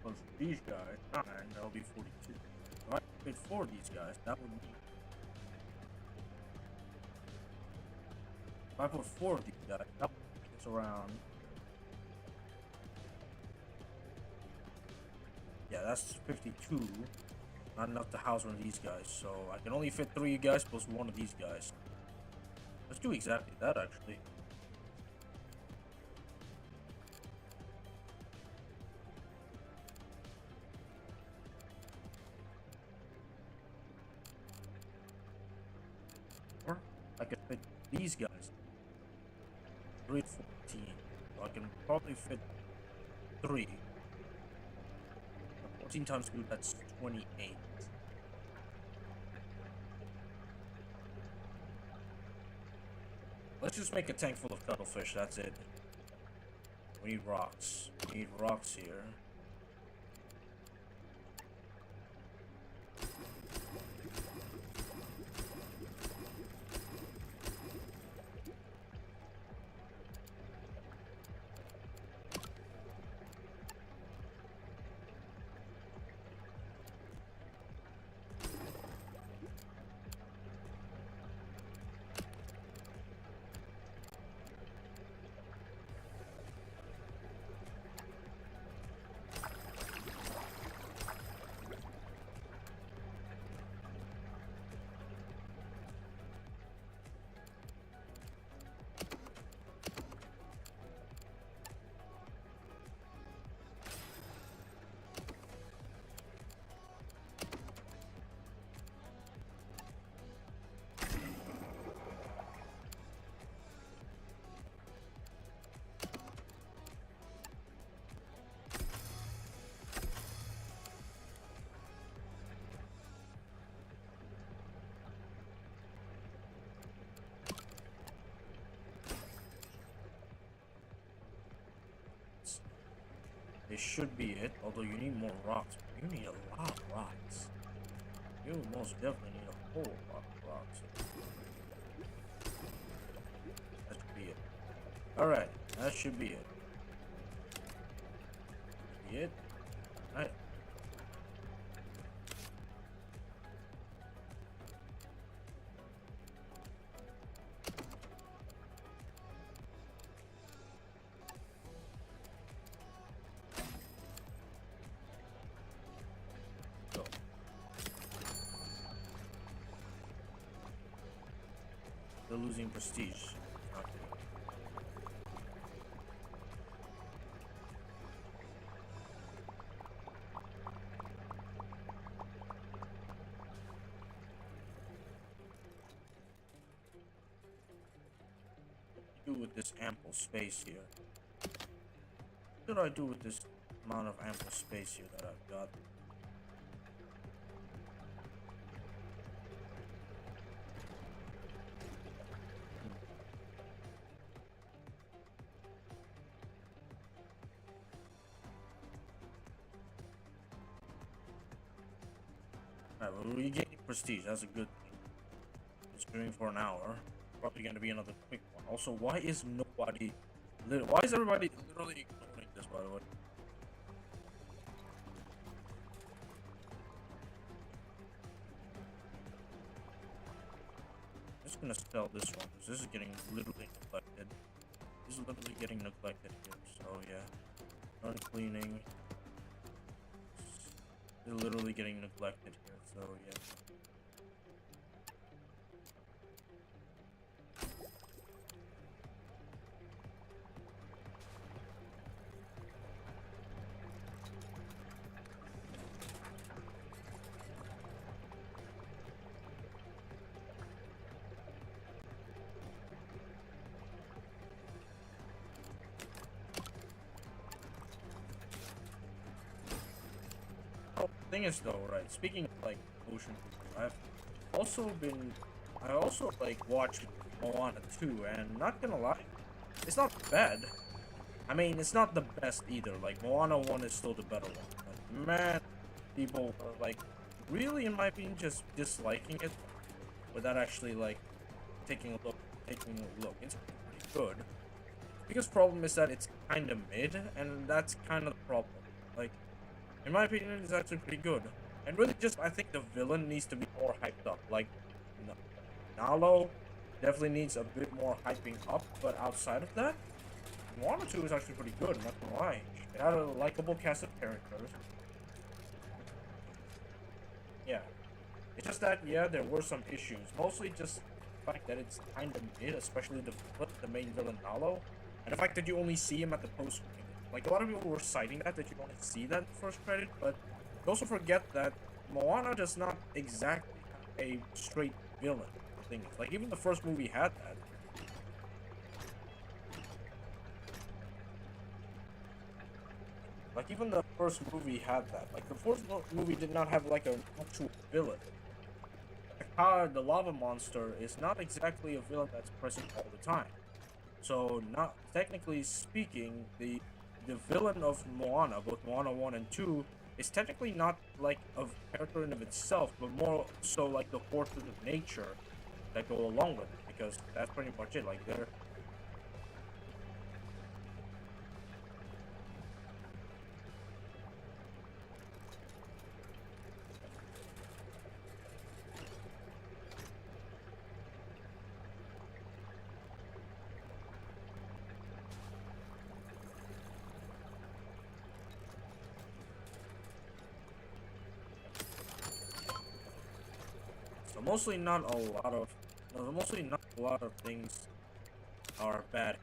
Plus these guys, 9, that'll be 42. If I fit 4 of these guys, that would mean. If I put 4 of these guys, that would mean it's around. Yeah, that's 52. Not enough to house one of these guys, so I can only fit 3 guys plus 1 of these guys. Let's do exactly that, actually. Or I could fit these guys. 3, 14. So I can probably fit 3. 14 times 2, that's 28. Let's just make a tank full of cuttlefish, that's it. We need rocks. We need rocks here. This should be it, although you need more rocks. You need a lot of rocks. You most definitely need a whole lot of rocks. That should be it. Alright, that should be it. Be it? Alright. They're losing prestige. Okay. What do with this ample space here? What should I do with this amount of ample space here that I've got? Alright, well, we're getting prestige. That's a good thing. It's doing for an hour. Probably going to be another quick one. Also, why is nobody... Why is everybody literally ignoring this, by the way? I'm just going to sell this one, because this is getting literally neglected. This is literally getting neglected here, so yeah. Run cleaning. They're literally getting neglected here, so yeah. thing is though, right? Speaking of like ocean, I've also been, I also like watched Moana 2, and not gonna lie, it's not bad. I mean, it's not the best either. Like Moana 1 is still the better one. But man, people are like really, in my opinion, just disliking it without actually like taking a look. It's pretty good. Biggest problem is that it's kind of mid, and that's kind of the problem. Like, in my opinion, it's actually pretty good. And really, just I think the villain needs to be more hyped up. Like, Nalo definitely needs a bit more hyping up, but outside of that, Moana 2 is actually pretty good, not gonna lie. It had a likable cast of characters. Yeah. It's just that, yeah, there were some issues. Mostly just the fact that it's kind of mid, especially the main villain Nalo. And the fact that you only see him at the post credit. Like, a lot of people were citing that you only see that in the first credit, but you also forget that Moana does not exactly have a straight villain. Thing is, like, even the first movie had that. Like, even the first movie had that. Like, the first movie did not have, like, an actual villain. The lava monster is not exactly a villain that's present all the time. So, not technically speaking, the villain of Moana, both Moana 1 and 2, is technically not like a character in of itself, but more so like the forces of nature that go along with it, because that's pretty much it. Like, they're so mostly not a lot of mostly not a lot of things are bad.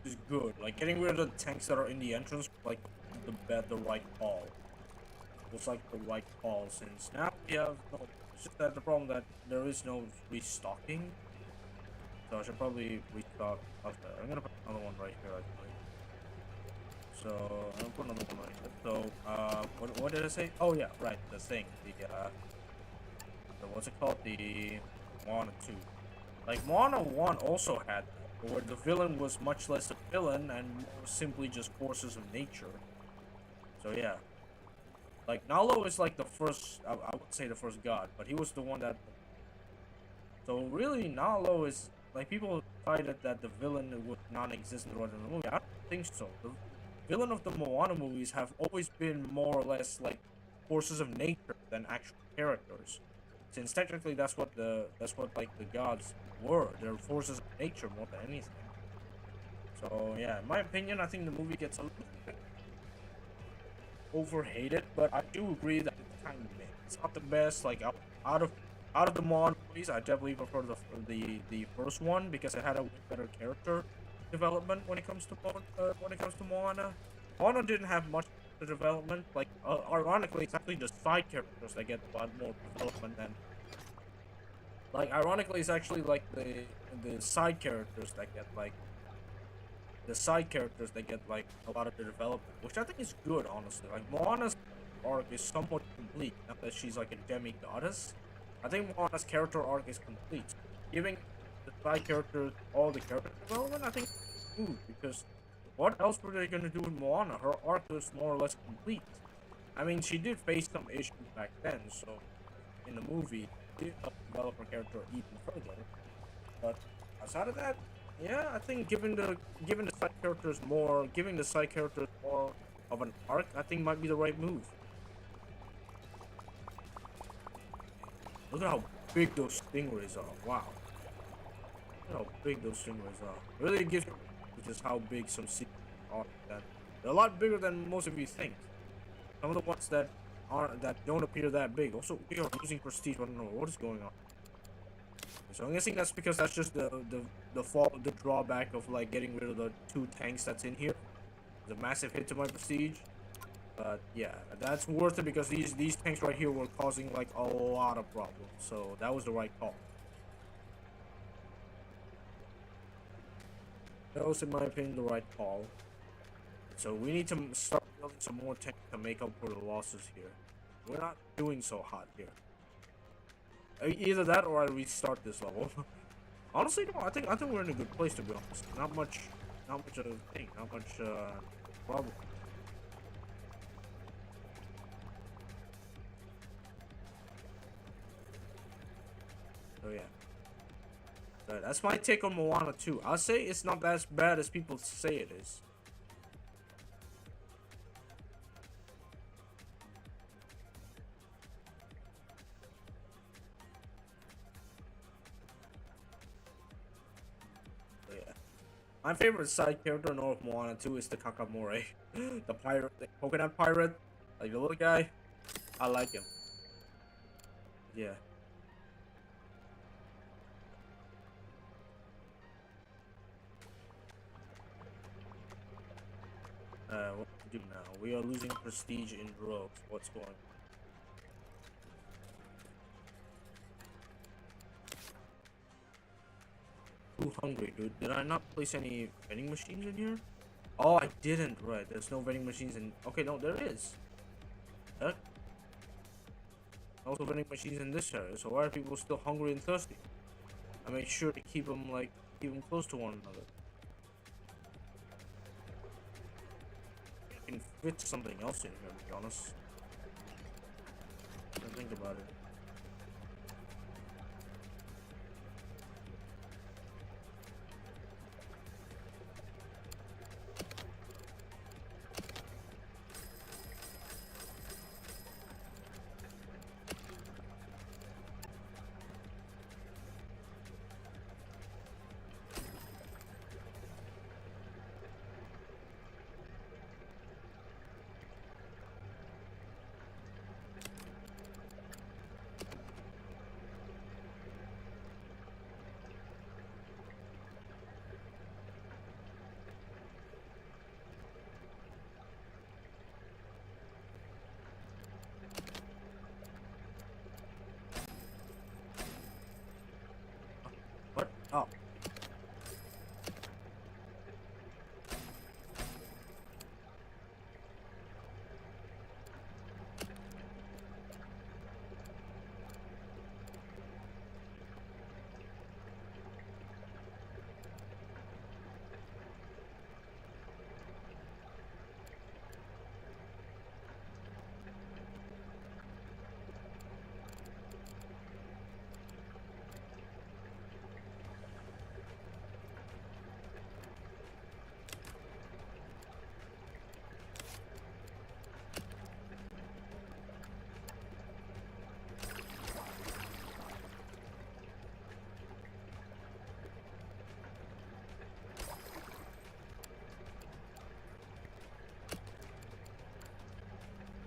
Is good. Like getting rid of the tanks that are in the entrance, like the right call. Was like the right call since now we have no. It's just that the problem that there is no restocking. So I should probably restock. Okay, I'm gonna put another one right here actually. So I'm gonna put another one right here. So what did I say? Oh yeah, right. The thing. The what's it called? The Moana 2. Like Moana 1 also had that, where the villain was much less a villain and more simply just forces of nature. So yeah. Like Nalo is like the first I would say the first god, but he was the one that so really Nalo is like people decided that the villain would not exist in the original movie. I don't think so. The villain of the Moana movies have always been more or less like forces of nature than actual characters. Since technically that's what like the gods were. They're forces of nature more than anything. So yeah, in my opinion, I think the movie gets a little bit overhated, but I do agree that it's kind of mid. It's not the best. Like out of out of the Mon movies, I definitely prefer the first one because it had a way better character development when it comes to when it comes to Moana. Moana didn't have much development. Like ironically, it's actually the side characters that get a lot more development than like ironically it's actually like the side characters that get like a lot of the development, which I think is good, honestly. Like Moana's arc is somewhat complete now that she's like a demi goddess. I think Moana's character arc is complete. Giving the side characters all the character development, I think is good because what else were they gonna do with Moana? Her arc was more or less complete. I mean, she did face some issues back then, so in the movie, it did help develop her character even further. But outside of that, yeah, I think giving the side characters more of an arc, I think might be the right move. Look at how big those stingrays are. Wow, look at how big those stingrays are. It really gives you just how big some sea are. That they're a lot bigger than most of you think. Some of the ones that don't appear that big. Also, we are losing prestige. I don't know what is going on. So I'm guessing that's because that's just the drawback of like getting rid of the two tanks that's in here. It's a massive hit to my prestige. But yeah, that's worth it because these tanks right here were causing like a lot of problems. So that was the right call. That was in my opinion the right call. So we need to start building some more tanks to make up for the losses here. We're not doing so hot here. Either that or I restart this level. Honestly, no. I think we're in a good place, to be honest. Not much of a thing. Not much problem. So yeah. That's my take on Moana 2. I'll say it's not as bad as people say it is. So yeah. My favorite side character in all of Moana 2 is the Kakamore. The pirate, the coconut pirate. Like the little guy. I like him. Yeah. What to do now? We are losing prestige in droves. What's going on? Too hungry, dude. Did I not place any vending machines in here? Oh, I didn't. Right, there's no vending machines in... Okay, no, there is. Heck? Also vending machines in this area, so why are people still hungry and thirsty? I made sure to keep them, like, close to one another. I can fit something else in here, to be honest. Don't think about it. What? Oh.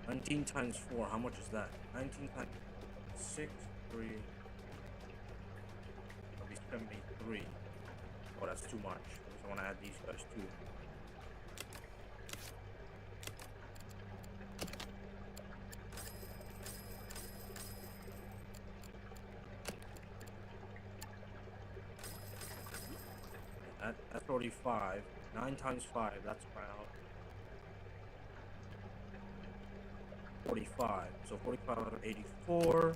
Nineteen times 4, how much is that? 19 times 6, 3. That'll be 73. Oh, that's too much. I want to add these guys too. That's 45. 9 times 5, that's around 45. So 45 out of 84.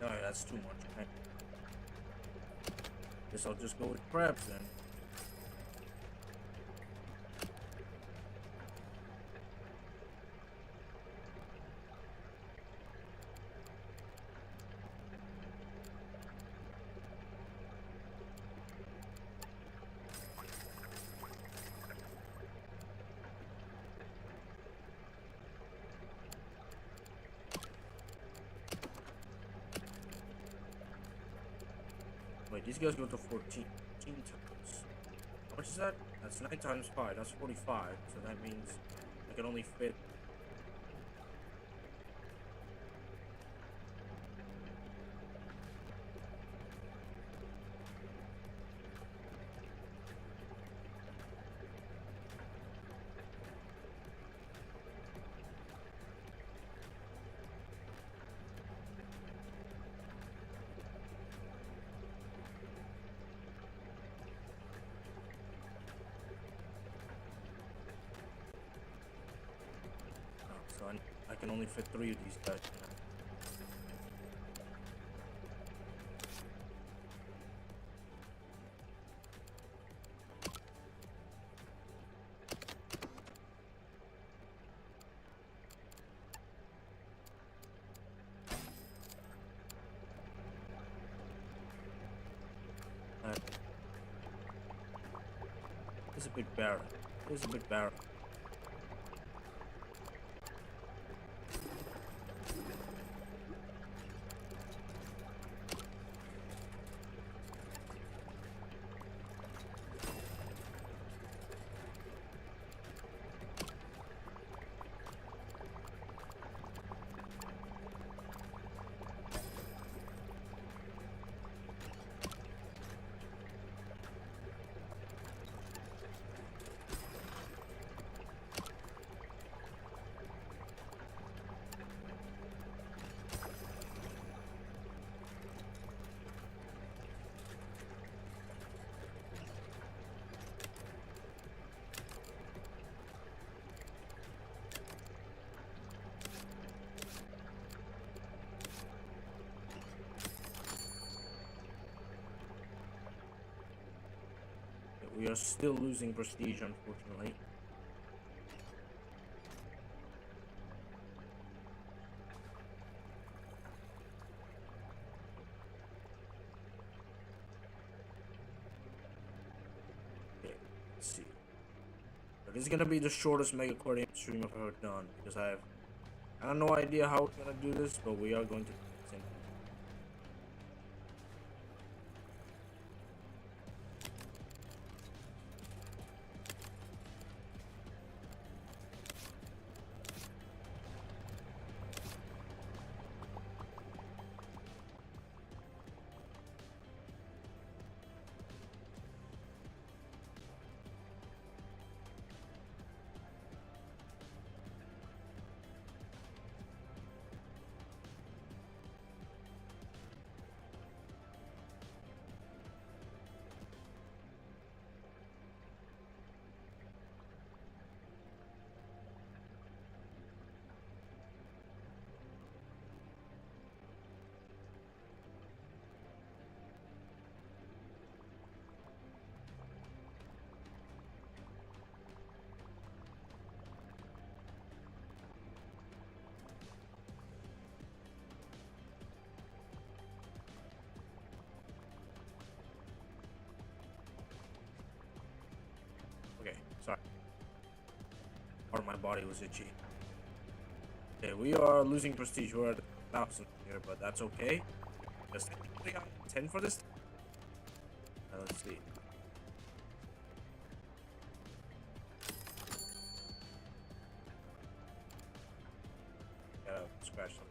Alright, that's too much. Okay. Guess I'll just go with crabs then. Wait, these guys go to 14. 14 times. How much is that? That's 9 times 5. That's 45. So that means I can only fit. So I can only fit 3 of these guys. It's a bit barren. It's a bit barren. We are still losing prestige, unfortunately. Okay, let's see. But this is gonna be the shortest Megaquarium stream I've ever done because I have no idea how we're gonna do this, but we are going to do it. Okay, sorry. Or my body was itchy. Okay, we are losing prestige. We're at 1,000 here, but that's okay. Just technically I'm 10 for this. Let's see. Gotta scratch something.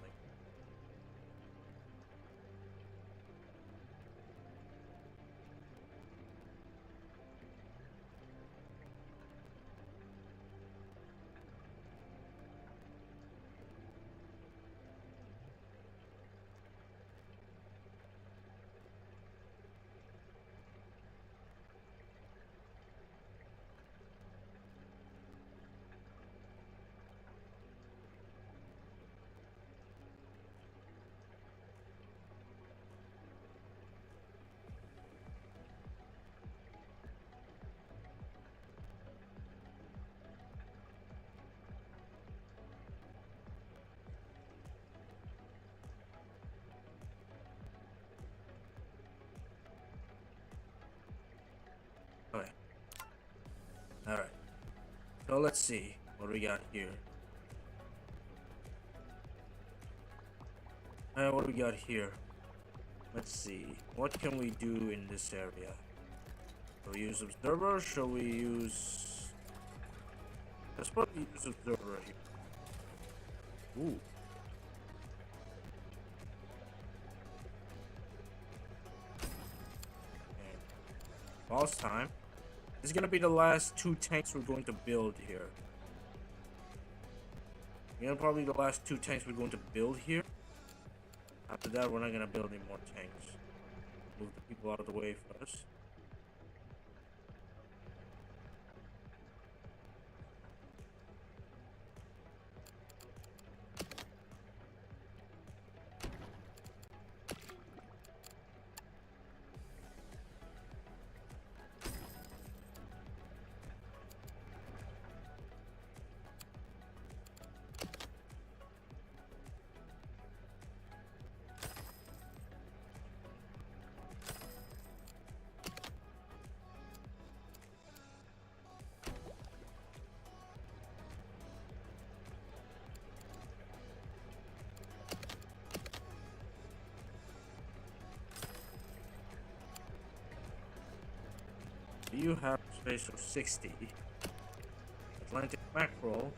Okay. Alright. So let's see what we got here. What do we got here? Let's see. What can we do in this area? Shall we use observer? Shall we use... Let's probably use observer here. Ooh. Last time. This is gonna be the last 2 tanks we're going to build here. Probably the last 2 tanks we're going to build here. After that, we're not gonna build any more tanks. Move the people out of the way first. You have space of 60. Atlantic mackerel.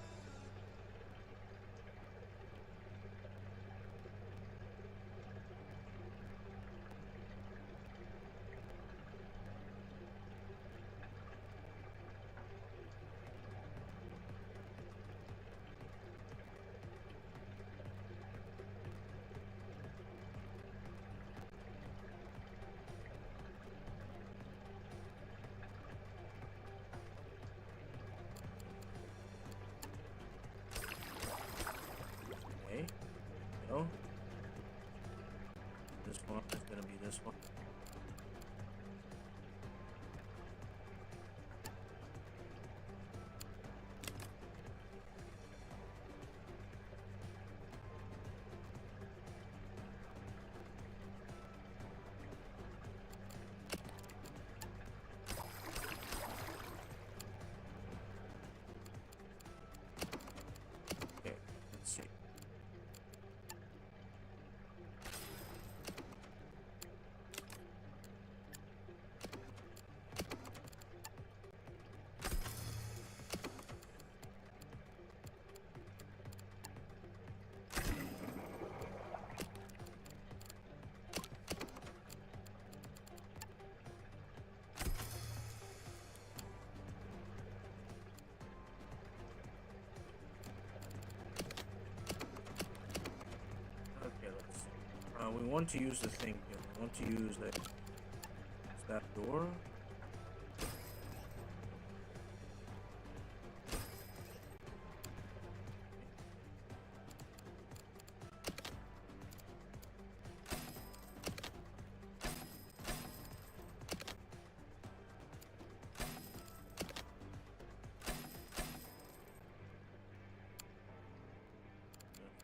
No. This one is gonna be this one. Okay, let's see. We want to use the thing here. We want to use that door.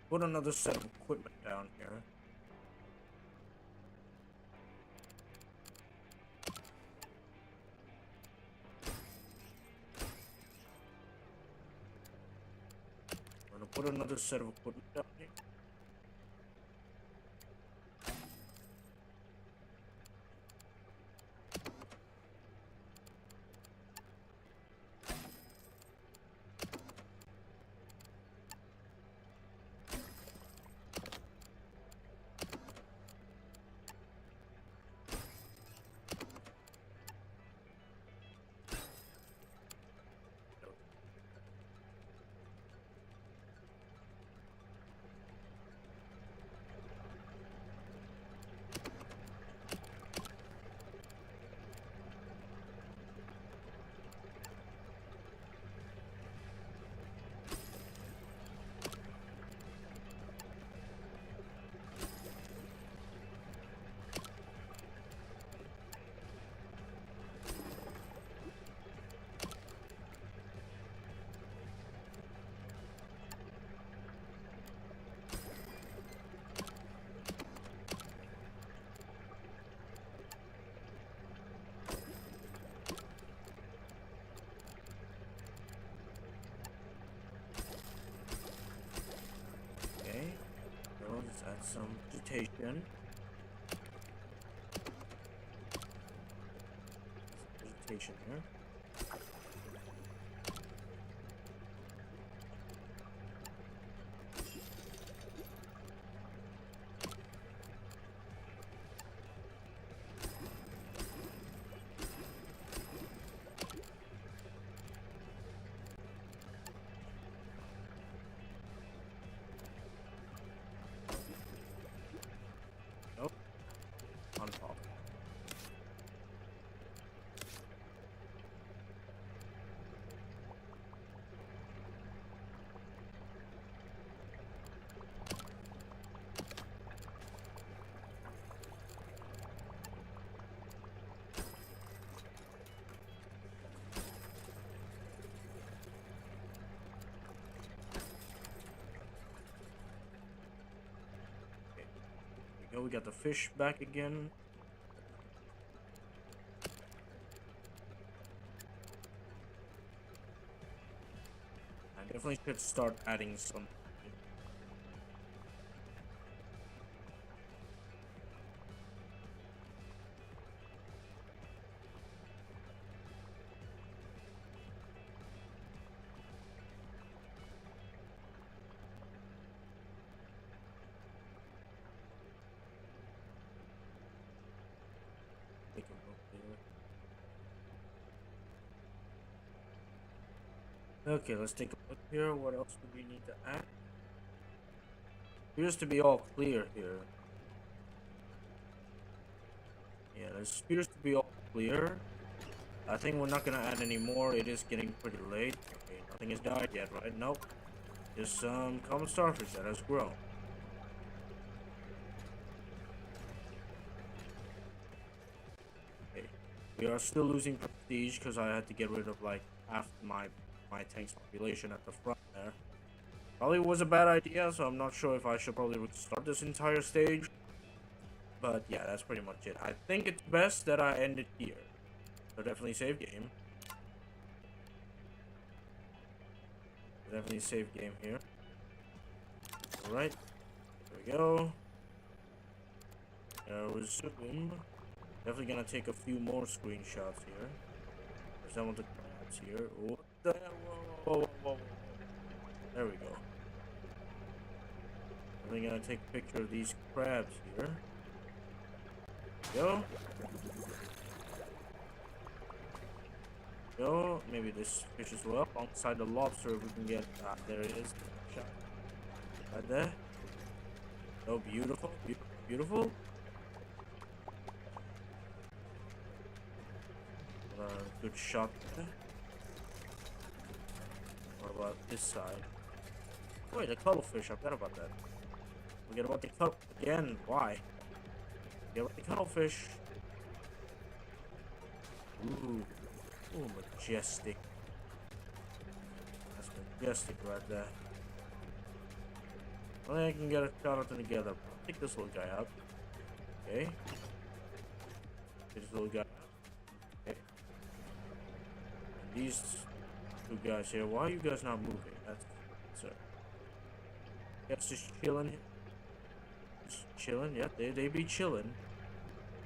Put another set of equipment down here. Put another set of equipment down here. Let's add some vegetation. location here. Nope. On top. We got the fish back again. I definitely should start adding some. Take a look here. Okay, let's take a look here. What else do we need to add? Appears to be all clear here. Yeah, it appears to be all clear. I think we're not gonna add any more. It is getting pretty late. Okay, nothing has died yet, right? Nope. Just some common starfish that has grown. Okay. We are still losing prestige because I had to get rid of like half my tank's population at the front there. Probably was a bad idea, so I'm not sure if I should probably restart this entire stage. But yeah, that's pretty much it. I think it's best that I end it here. So definitely save game. Definitely save game here. Alright. There we go. Resume. Definitely gonna take a few more screenshots here. There's some of the crabs here. What the hell? Whoa, whoa, whoa, whoa. There we go. Definitely gonna take a picture of these crabs here. Go. Go. Maybe this fish as well. Alongside the lobster, if we can get. Ah, there it is. Shot. Right there. Oh, beautiful. Beautiful. Beautiful. Good shot there. What about this side? Wait, the cuttlefish. I forgot about that. Forget about the cut again. Why? Forget about the cuttlefish. Ooh. Ooh, majestic. That's majestic right there. I think I can get a shot of them together. I'll take this little guy out. Okay. Take this little guy out. Okay. And these two guys here. Why are you guys not moving? That's sir. That's just chilling here. Just chilling. Yeah, they be chilling.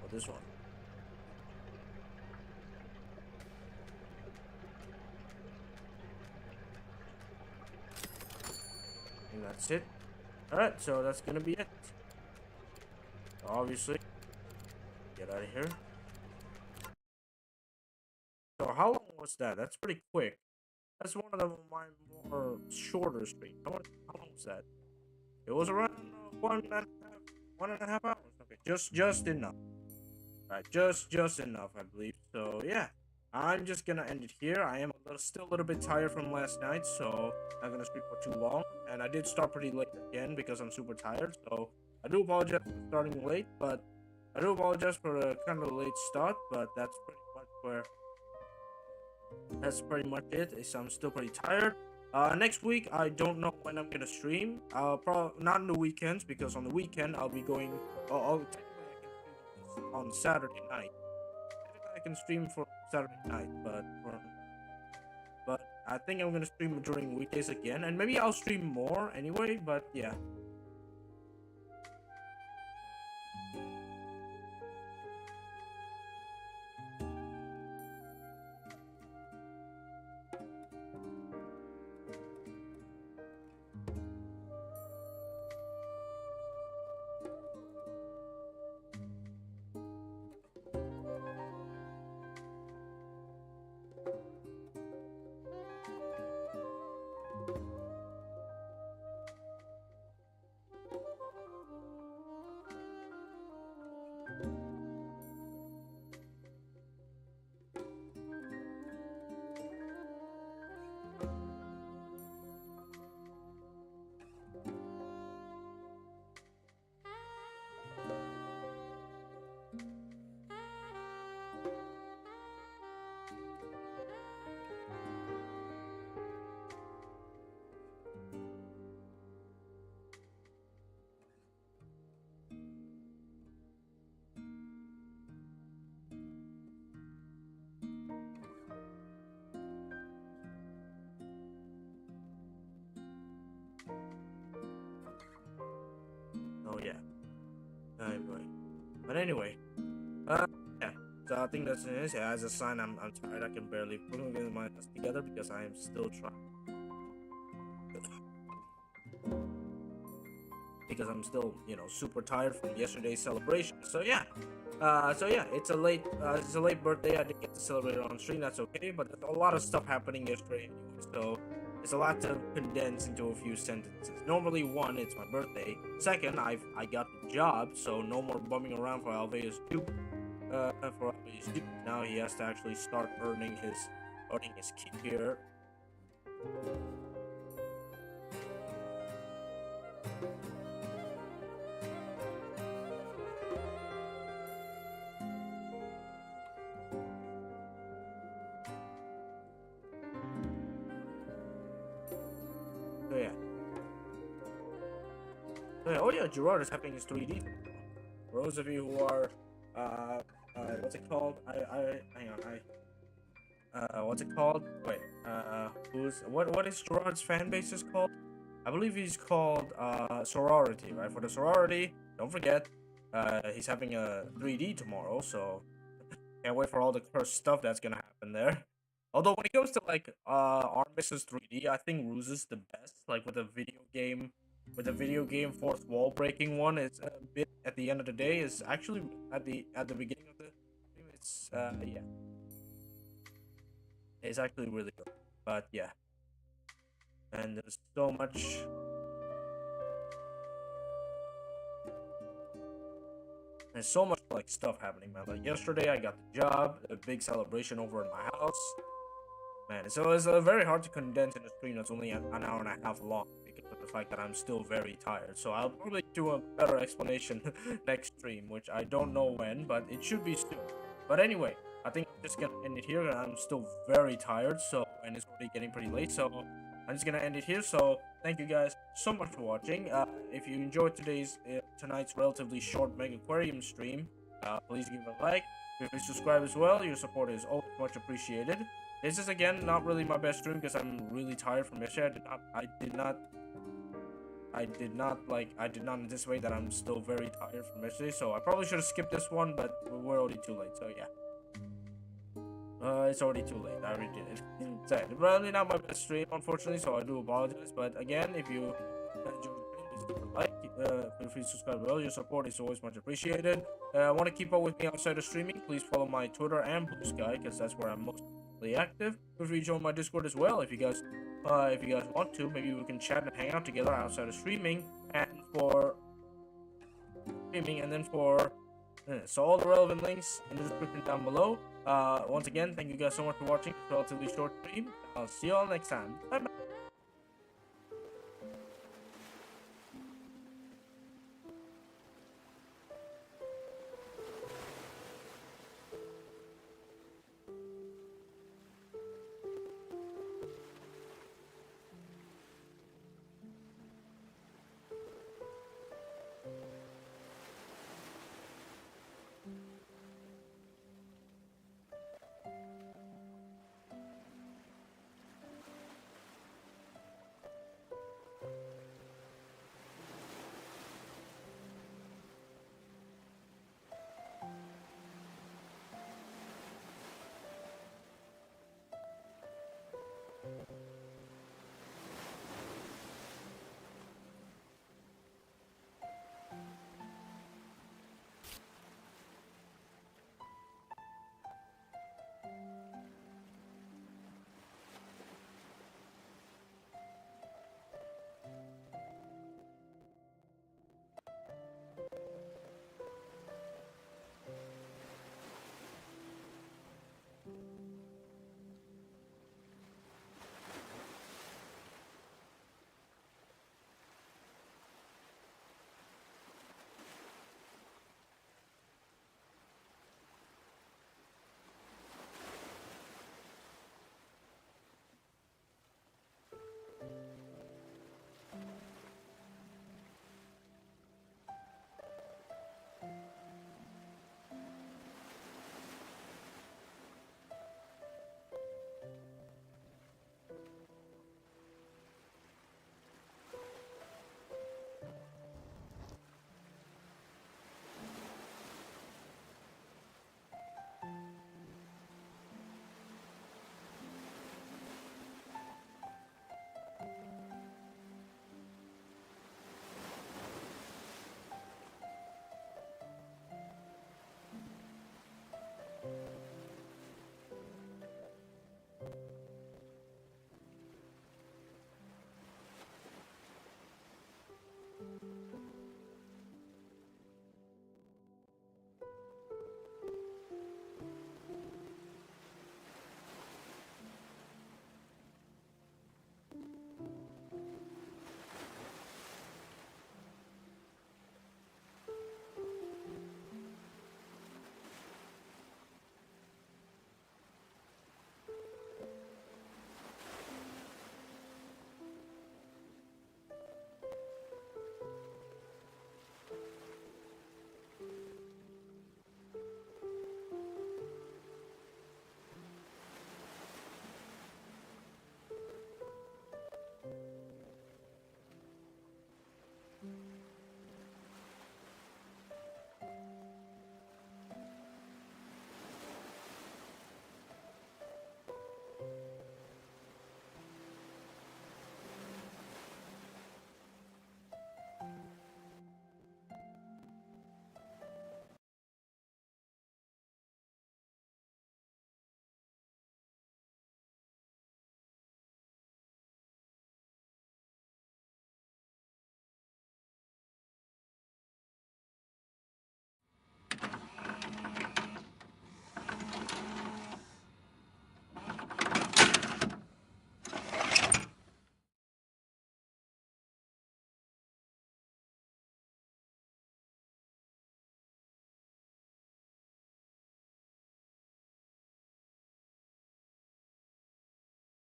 Oh, this one. And that's it. Alright, so that's gonna be it. Obviously, get out of here. So how long was that? That's pretty quick. That's one of my more shorter streams. How long was that? It was around 1.5 hours. Okay, just enough. Right, just enough, I believe. So yeah, I'm just gonna end it here. I am still a little bit tired from last night, so I'm gonna stream for too long. And I did start pretty late again because I'm super tired. So I do apologize for starting late, but I do apologize for a kind of late start. But that's pretty much it. I'm still pretty tired. Next week I don't know when I'm gonna stream. Probably not on the weekends because on the weekend I'll be going. Technically I can stream on Saturday night. Technically I can stream for Saturday night, but I think I'm gonna stream during weekdays again, and maybe I'll stream more anyway. But yeah. But anyway, yeah. So I think that's it. Yeah, as a sign, I'm tired. I can barely put my hands together because I am still trying. Because I'm still, super tired from yesterday's celebration. So yeah, it's a late birthday. I didn't get to celebrate it on stream. That's okay, but there's a lot of stuff happening yesterday anyway, so it's a lot to condense into a few sentences. Normally, one, it's my birthday. Second, I got the job, so no more bumming around for Aliveus. Now he has to actually start earning his keep here. Oh yeah, Gerard is having his 3D. For those of you who are, what's it called? What's it called? Wait, what is Gerard's fan base is called? I believe he's called, Sorority, right? For the Sorority, don't forget, he's having a 3D tomorrow, so can't wait for all the cursed stuff that's gonna happen there. Although when it comes to, like, Armis's 3D, I think Ruse is the best, like, with a video game fourth wall breaking one. It's a bit at the end of the day. Is actually at the beginning of the game. It's yeah, it's actually really good. But yeah, and there's so much. There's so much like stuff happening, man. Like yesterday, I got the job, a big celebration over in my house. Man, so it's very hard to condense in a stream that's only an hour and a half long because of the fact that I'm still very tired. So I'll probably do a better explanation next stream, which I don't know when, but it should be soon. But anyway, I think I'm just gonna end it here. I'm still very tired, and it's already getting pretty late, so I'm just gonna end it here. So thank you guys so much for watching. If you enjoyed tonight's relatively short Megaquarium stream, please give it a like. If you subscribe as well, your support is always much appreciated. This is again not really my best stream because I'm really tired from yesterday. I did not anticipate that I'm still very tired from yesterday, so I probably should have skipped this one, but we're already too late, so yeah. It's already too late. I already did it. So it's probably not my best stream, unfortunately, so I do apologize. But again, if you enjoyed the stream, please give a like. Feel free to subscribe as well. Your support is always much appreciated. Want to keep up with me outside of streaming? Please follow my Twitter and Blue Sky because that's where I'm most active. Feel free to join my Discord as well if you guys want to. Maybe we can chat and hang out together outside of streaming. And then for so all the relevant links in the description down below. Once again, thank you guys so much for watching this relatively short stream. I'll see you all next time. Bye bye.